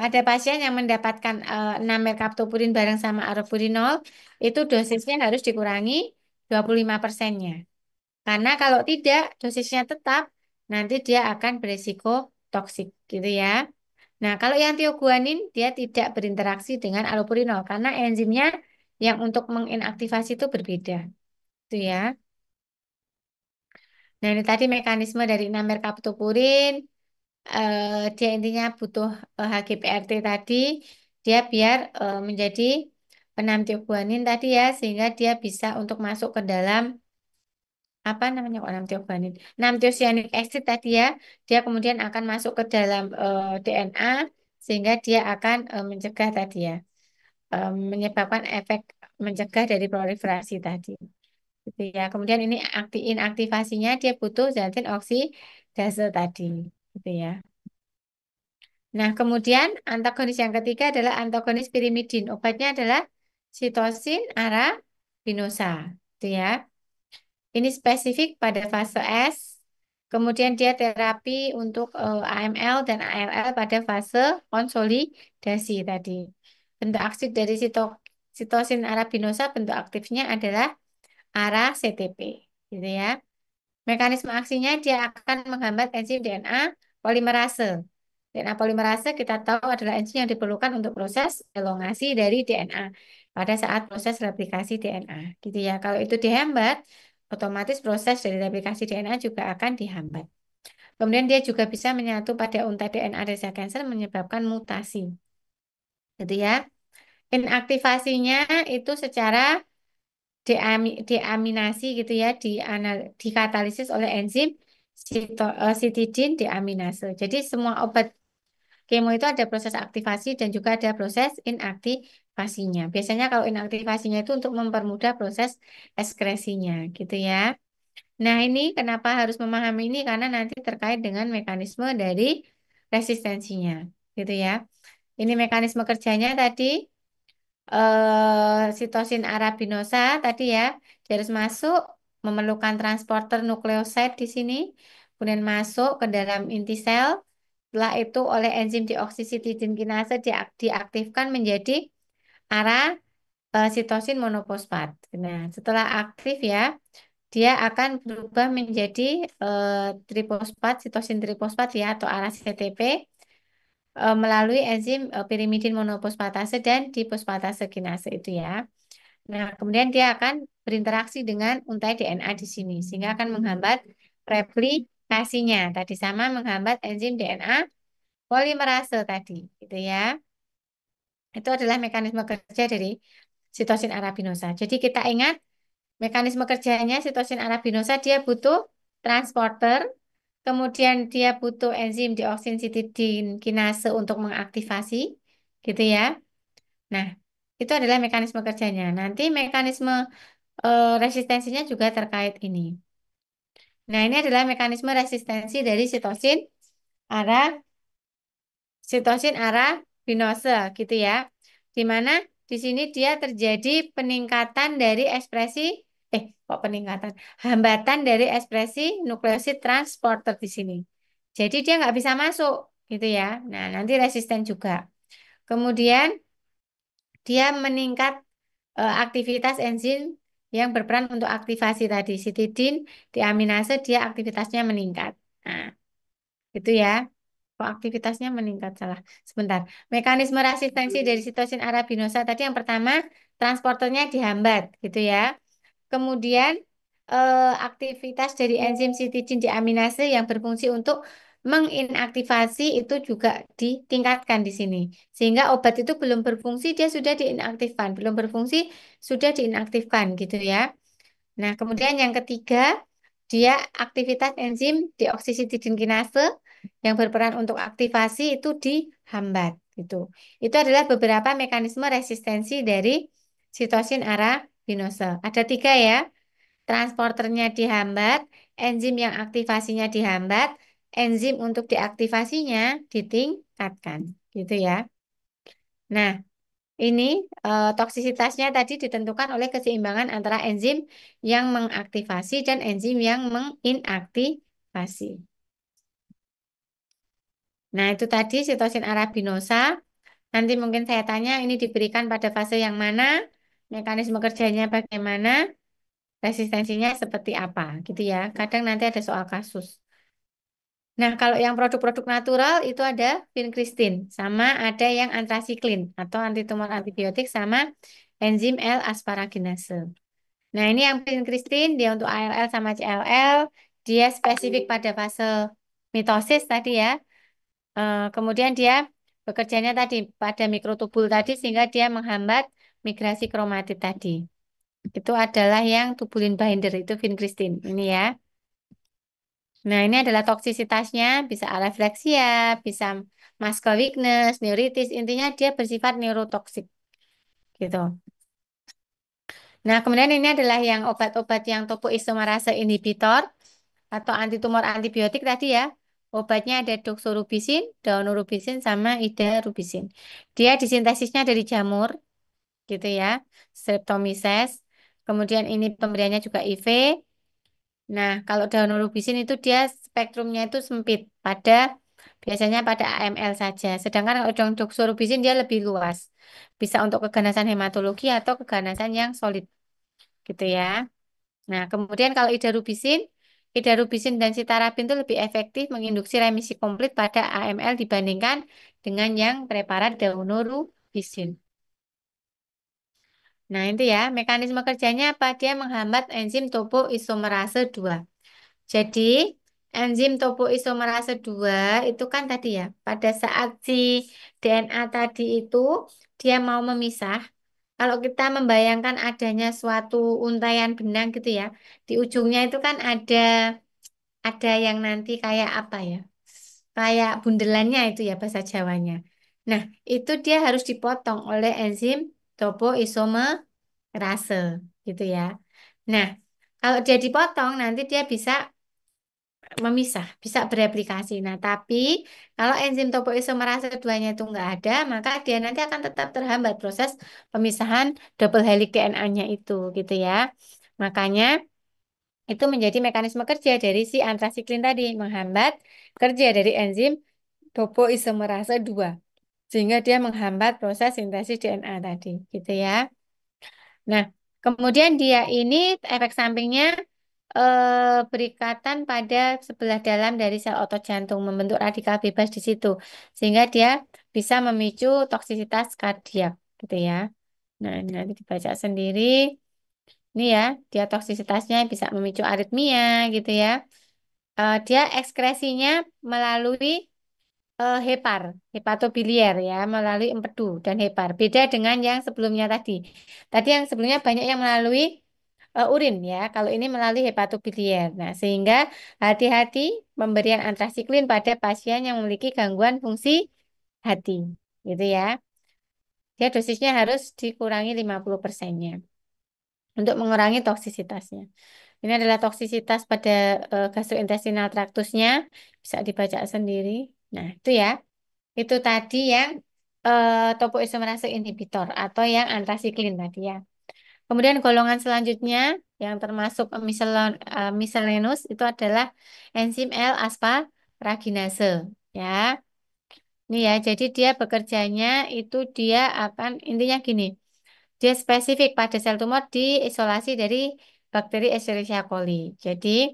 pada pasien yang mendapatkan 6 merkaptopurin bareng sama aropurinol, itu dosisnya harus dikurangi 25%-nya. Karena kalau tidak, dosisnya tetap, nanti dia akan beresiko toksik, gitu ya. Nah, kalau yang tioguanin, dia tidak berinteraksi dengan allopurinol, karena enzimnya yang untuk menginaktivasi itu berbeda, gitu ya. Nah, ini tadi mekanisme dari 6 merkaptopurin, dia intinya butuh HGPRT tadi dia biar menjadi penamtioguanin tadi ya sehingga dia bisa untuk masuk ke dalam apa namanya kok namtioguanin namtiocyanuric acid tadi ya dia kemudian akan masuk ke dalam DNA sehingga dia akan mencegah tadi ya menyebabkan efek mencegah dari proliferasi tadi gitu ya kemudian ini inaktivasinya dia butuh xantin oksidase tadi gitu ya. Nah, kemudian antagonis yang ketiga adalah antagonis pirimidin. Obatnya adalah sitosin arabinosa. Itu ya. Ini spesifik pada fase S. Kemudian dia terapi untuk AML dan ALL pada fase konsolidasi tadi. Bentuk aktif dari sitosin arabinosa, bentuk aktifnya adalah arah CTP, gitu ya. Mekanisme aksinya dia akan menghambat enzim DNA polimerase. DNA polimerase kita tahu adalah enzim yang diperlukan untuk proses elongasi dari DNA pada saat proses replikasi DNA, gitu ya. Kalau itu dihambat, otomatis proses dari replikasi DNA juga akan dihambat. Kemudian dia juga bisa menyatu pada untai DNA resa cancer menyebabkan mutasi, gitu ya. Inaktivasinya itu secara deaminasi gitu ya, dikatalisis oleh enzim sitidin deaminase. Jadi semua obat kemo itu ada proses aktivasi dan juga ada proses inaktivasinya. Biasanya kalau inaktivasinya itu untuk mempermudah proses ekskresinya gitu ya. Nah, ini kenapa harus memahami ini karena nanti terkait dengan mekanisme dari resistensinya gitu ya. Ini mekanisme kerjanya tadi sitosin arabinosa tadi ya, dia harus masuk memerlukan transporter nukleoside di sini, kemudian masuk ke dalam inti sel. Setelah itu oleh enzim deoksisitidin kinase diaktifkan menjadi arah sitosin monoposfat. Nah, setelah aktif ya, dia akan berubah menjadi triposfat, sitosin triposfat ya atau arah CTP melalui enzim pirimidin monofosfatase dan difosfatase kinase itu ya. Nah, kemudian dia akan berinteraksi dengan untai DNA di sini sehingga akan menghambat replikasinya. Tadi sama menghambat enzim DNA polimerase tadi, gitu ya. Itu adalah mekanisme kerja dari sitosin arabinosa. Jadi kita ingat mekanisme kerjanya sitosin arabinosa dia butuh transporter, kemudian dia butuh enzim deoksisitidin kinase untuk mengaktifasi, gitu ya. Nah, itu adalah mekanisme kerjanya. Nanti mekanisme resistensinya juga terkait ini. Nah, ini adalah mekanisme resistensi dari sitosin arabinose gitu ya. Di mana di sini dia terjadi peningkatan dari ekspresi kok peningkatan? Hambatan dari ekspresi nukleosid transporter di sini. Jadi dia nggak bisa masuk gitu ya. Nah, nanti resisten juga. Kemudian dia meningkat aktivitas enzim yang berperan untuk aktivasi tadi sitidin diaminase dia aktivitasnya meningkat. Nah, itu ya. Kok aktivitasnya meningkat salah. Sebentar. Mekanisme resistensi dari sitosin arabinosa tadi yang pertama transporternya dihambat gitu ya. Kemudian aktivitas dari enzim sitidin deaminase yang berfungsi untuk menginaktivasi itu juga ditingkatkan di sini. Sehingga obat itu belum berfungsi, dia sudah diinaktifkan. Belum berfungsi, sudah diinaktifkan gitu ya. Nah, kemudian yang ketiga, dia aktivitas enzim deoksisitidin kinase yang berperan untuk aktivasi itu dihambat gitu. Itu adalah beberapa mekanisme resistensi dari sitosin arabinose. Ada tiga ya. Transporternya dihambat, enzim yang aktivasinya dihambat, enzim untuk deaktivasinya ditingkatkan, gitu ya. Nah, ini toksisitasnya tadi ditentukan oleh keseimbangan antara enzim yang mengaktifasi dan enzim yang menginaktifasi. Nah, itu tadi sitosin arabinosa. Nanti mungkin saya tanya ini diberikan pada fase yang mana, mekanisme kerjanya bagaimana, resistensinya seperti apa gitu ya. Kadang nanti ada soal kasus. Nah, kalau yang produk-produk natural itu ada vincristin, sama ada yang antrasiklin atau antitumor antibiotik sama enzim L-asparaginase. Nah, ini yang vincristin dia untuk ALL sama CLL, dia spesifik pada fase mitosis tadi ya. Kemudian dia bekerjanya tadi pada mikrotubul tadi sehingga dia menghambat migrasi kromatid tadi. Itu adalah yang tubulin binder itu vincristin ini ya. Nah, ini adalah toksisitasnya, bisa alefleksia, bisa muscle weakness, neuritis, intinya dia bersifat neurotoksik gitu. Nah, kemudian ini adalah yang obat-obat yang topoisomerase inhibitor atau antitumor antibiotik tadi ya. Obatnya ada doxorubicin, daunorubicin, sama idarubicin. Dia disintesisnya dari jamur gitu ya, Streptomyces. Kemudian ini pemberiannya juga IV. Nah, kalau daunorubicin itu dia spektrumnya itu sempit biasanya pada AML saja. Sedangkan kalau doxorubicin dia lebih luas. Bisa untuk keganasan hematologi atau keganasan yang solid gitu ya. Nah, kemudian kalau idarubisin dan sitarabin itu lebih efektif menginduksi remisi komplit pada AML dibandingkan dengan yang preparat daunorubicin. Nah, itu ya, mekanisme kerjanya apa? Dia menghambat enzim topoisomerase 2. Jadi, enzim topoisomerase 2 itu kan tadi ya, pada saat si DNA tadi itu dia mau memisah, kalau kita membayangkan adanya suatu untaian benang gitu ya, di ujungnya itu kan ada yang nanti kayak apa ya? Kayak bundelannya itu ya bahasa Jawanya. Nah, itu dia harus dipotong oleh enzim topoisomerase gitu ya. Nah, kalau dia dipotong nanti dia bisa memisah, bisa bereplikasi. Nah, tapi kalau enzim topoisomerase 2-nya itu nggak ada, maka dia nanti akan tetap terhambat proses pemisahan double helix DNA-nya itu, gitu ya. Makanya itu menjadi mekanisme kerja dari si antrasiklin tadi, menghambat kerja dari enzim topoisomerase 2, sehingga dia menghambat proses sintesis DNA tadi, gitu ya. Nah, kemudian dia ini efek sampingnya berikatan pada sebelah dalam dari sel otot jantung, membentuk radikal bebas di situ, sehingga dia bisa memicu toksisitas kardiak, gitu ya. Nah, ini nanti dibaca sendiri. Ini ya, dia toksisitasnya bisa memicu aritmia, gitu ya. Dia ekskresinya melalui hepatobiliar ya, melalui empedu dan hepar. Beda dengan yang sebelumnya tadi. Tadi yang sebelumnya banyak yang melalui urin ya, kalau ini melalui hepatobiliar. Nah, sehingga hati-hati pemberian antrasiklin pada pasien yang memiliki gangguan fungsi hati, gitu ya. Dia dosisnya harus dikurangi 50%-nya untuk mengurangi toksisitasnya. Ini adalah toksisitas pada gastrointestinal traktusnya, bisa dibaca sendiri. Nah, itu ya. Itu tadi yang topoisomerase inhibitor atau yang antrasiklin tadi ya. Kemudian golongan selanjutnya yang termasuk miscellaneous itu adalah enzim L-asparaginase ya. Ini ya, jadi dia bekerjanya itu dia akan intinya gini. Dia spesifik pada sel tumor diisolasi dari bakteri Escherichia coli. Jadi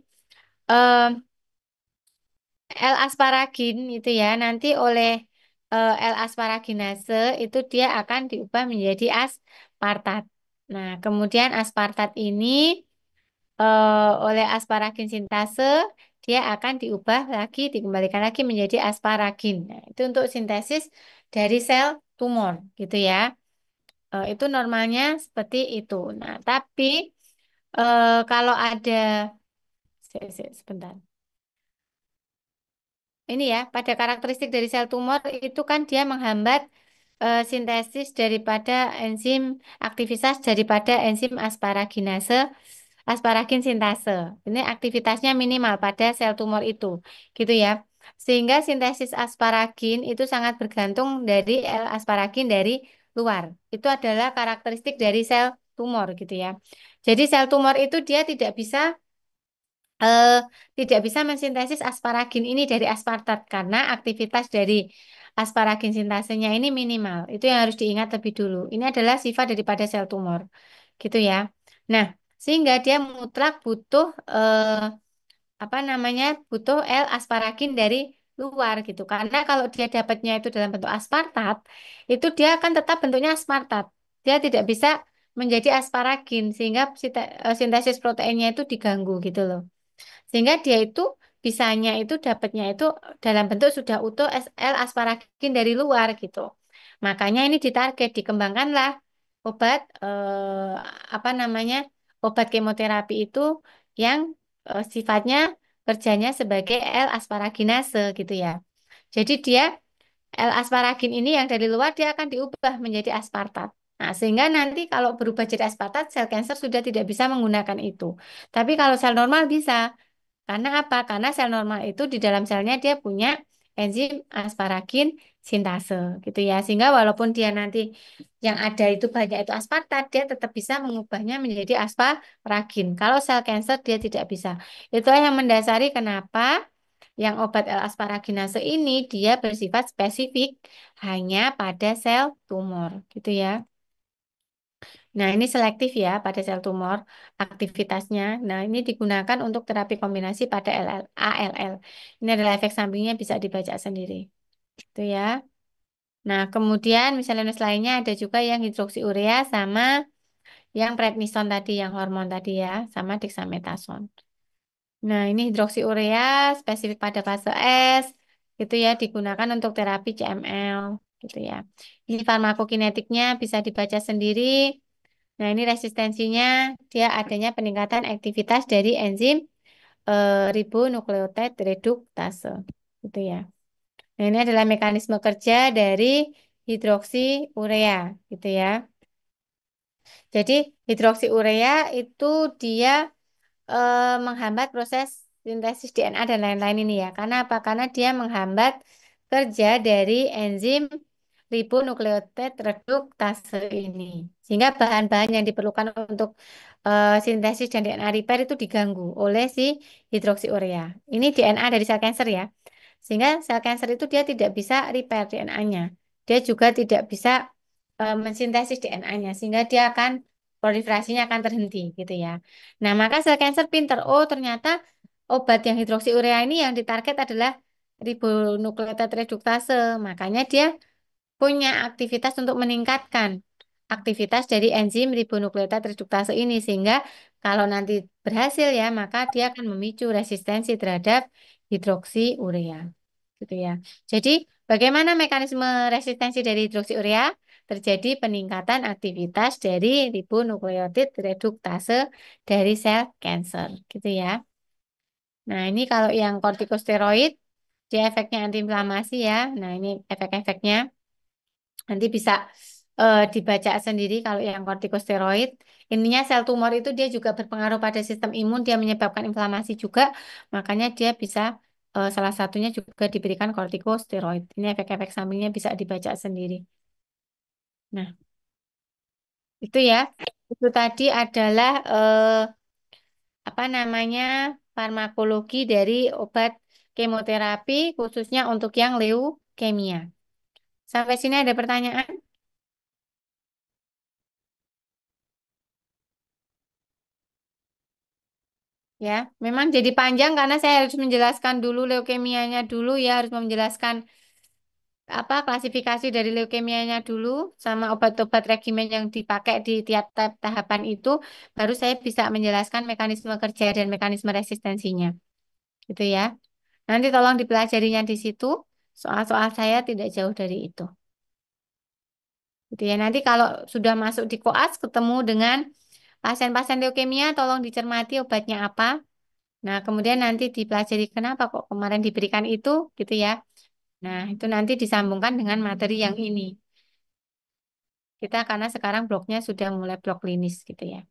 eh, L-asparagin itu ya nanti oleh L-asparaginase itu dia akan diubah menjadi aspartat. Nah, kemudian aspartat ini oleh asparagin sintase dia akan diubah lagi, dikembalikan lagi menjadi asparagin. Nah, itu untuk sintesis dari sel tumor gitu ya. Itu normalnya seperti itu. Nah, tapi kalau ada sebentar. Ini ya, pada karakteristik dari sel tumor itu kan dia menghambat sintesis daripada enzim aktivitas daripada enzim asparagin sintase. Ini aktivitasnya minimal pada sel tumor itu, gitu ya. Sehingga sintesis asparagin itu sangat bergantung dari L-asparagin dari luar. Itu adalah karakteristik dari sel tumor, gitu ya. Jadi sel tumor itu dia eh, tidak bisa mensintesis asparagin ini dari aspartat karena aktivitas dari asparagin sintasenya ini minimal. Itu yang harus diingat lebih dulu. Ini adalah sifat daripada sel tumor, gitu ya. Nah, sehingga dia mutlak butuh apa namanya? Butuh L-asparagin dari luar gitu. Karena kalau dia dapatnya itu dalam bentuk aspartat, itu dia akan tetap bentuknya aspartat. Dia tidak bisa menjadi asparagin sehingga sintesis proteinnya itu diganggu gitu loh. Sehingga dia itu bisanya itu dapatnya itu dalam bentuk sudah utuh L-asparagin dari luar gitu. Makanya ini ditarget, dikembangkanlah obat apa namanya obat kemoterapi itu yang sifatnya kerjanya sebagai L-asparaginase gitu ya. Jadi dia L-asparagin ini yang dari luar dia akan diubah menjadi aspartat. Nah, sehingga nanti kalau berubah jadi aspartat, sel kanker sudah tidak bisa menggunakan itu. Tapi kalau sel normal bisa. Karena apa? Karena sel normal itu di dalam selnya dia punya enzim asparagin sintase gitu ya. Sehingga walaupun dia nanti yang ada itu banyak itu aspartat, dia tetap bisa mengubahnya menjadi asparagin. Kalau sel cancer dia tidak bisa. Itulah yang mendasari kenapa yang obat L-asparaginase ini dia bersifat spesifik hanya pada sel tumor gitu ya. Nah, ini selektif ya pada sel tumor aktivitasnya. Nah, ini digunakan untuk terapi kombinasi pada ALL. Ini adalah efek sampingnya bisa dibaca sendiri. Itu ya. Nah, kemudian misalnya lainnya ada juga yang hidroksiurea sama yang prednison tadi, yang hormon tadi ya, sama dexamethasone. Nah, ini hidroksiurea spesifik pada fase S, gitu ya, digunakan untuk terapi CML, gitu ya. Ini farmakokinetiknya bisa dibaca sendiri. Nah, ini resistensinya, dia adanya peningkatan aktivitas dari enzim ribonukleotide reduktase, gitu ya. Nah, ini adalah mekanisme kerja dari hidroksiurea, gitu ya. Jadi hidroksiurea itu dia menghambat proses sintesis DNA dan lain-lain ini ya. Karena apa? Karena dia menghambat kerja dari enzim ribonukleotide reduktase ini. Sehingga bahan-bahan yang diperlukan untuk sintesis dan DNA repair itu diganggu oleh si hidroksiurea. Ini DNA dari sel kanker ya. Sehingga sel kanker itu dia tidak bisa repair DNA-nya. Dia juga tidak bisa mensintesis DNA-nya. Sehingga dia akan proliferasinya akan terhenti gitu ya. Nah, maka sel cancer pinter. Oh, ternyata obat yang hidroksiurea ini yang ditarget adalah ribonukleotide reduktase. Makanya dia punya aktivitas untuk meningkatkan aktivitas dari enzim ribonukleotide reduktase ini sehingga kalau nanti berhasil ya, maka dia akan memicu resistensi terhadap hidroksiurea. Gitu ya. Jadi, bagaimana mekanisme resistensi dari hidroksiurea? Terjadi peningkatan aktivitas dari ribonukleotid reduktase dari sel kanker, gitu ya. Nah, ini kalau yang kortikosteroid, dia efeknya antiinflamasi ya. Nah, ini efek-efeknya nanti bisa dibaca sendiri kalau yang kortikosteroid. Intinya sel tumor itu dia juga berpengaruh pada sistem imun, dia menyebabkan inflamasi juga, makanya dia bisa salah satunya juga diberikan kortikosteroid. Ini efek-efek sampingnya bisa dibaca sendiri. Nah, itu ya. Itu tadi adalah apa namanya farmakologi dari obat kemoterapi khususnya untuk yang leukemia. Sampai sini ada pertanyaan? Ya, memang jadi panjang karena saya harus menjelaskan dulu leukemianya dulu ya, harus menjelaskan apa klasifikasi dari leukemianya dulu sama obat-obat regimen yang dipakai di tiap tahapan itu, baru saya bisa menjelaskan mekanisme kerja dan mekanisme resistensinya. Gitu ya. Nanti tolong dipelajarinya di situ. Soal-soal saya tidak jauh dari itu. Gitu ya. Nanti kalau sudah masuk di koas ketemu dengan pasien-pasien leukemia, tolong dicermati obatnya apa. Nah, kemudian nanti dipelajari kenapa kok kemarin diberikan itu, gitu ya. Nah, itu nanti disambungkan dengan materi yang ini. Kita karena sekarang bloknya sudah mulai blok klinis, gitu ya.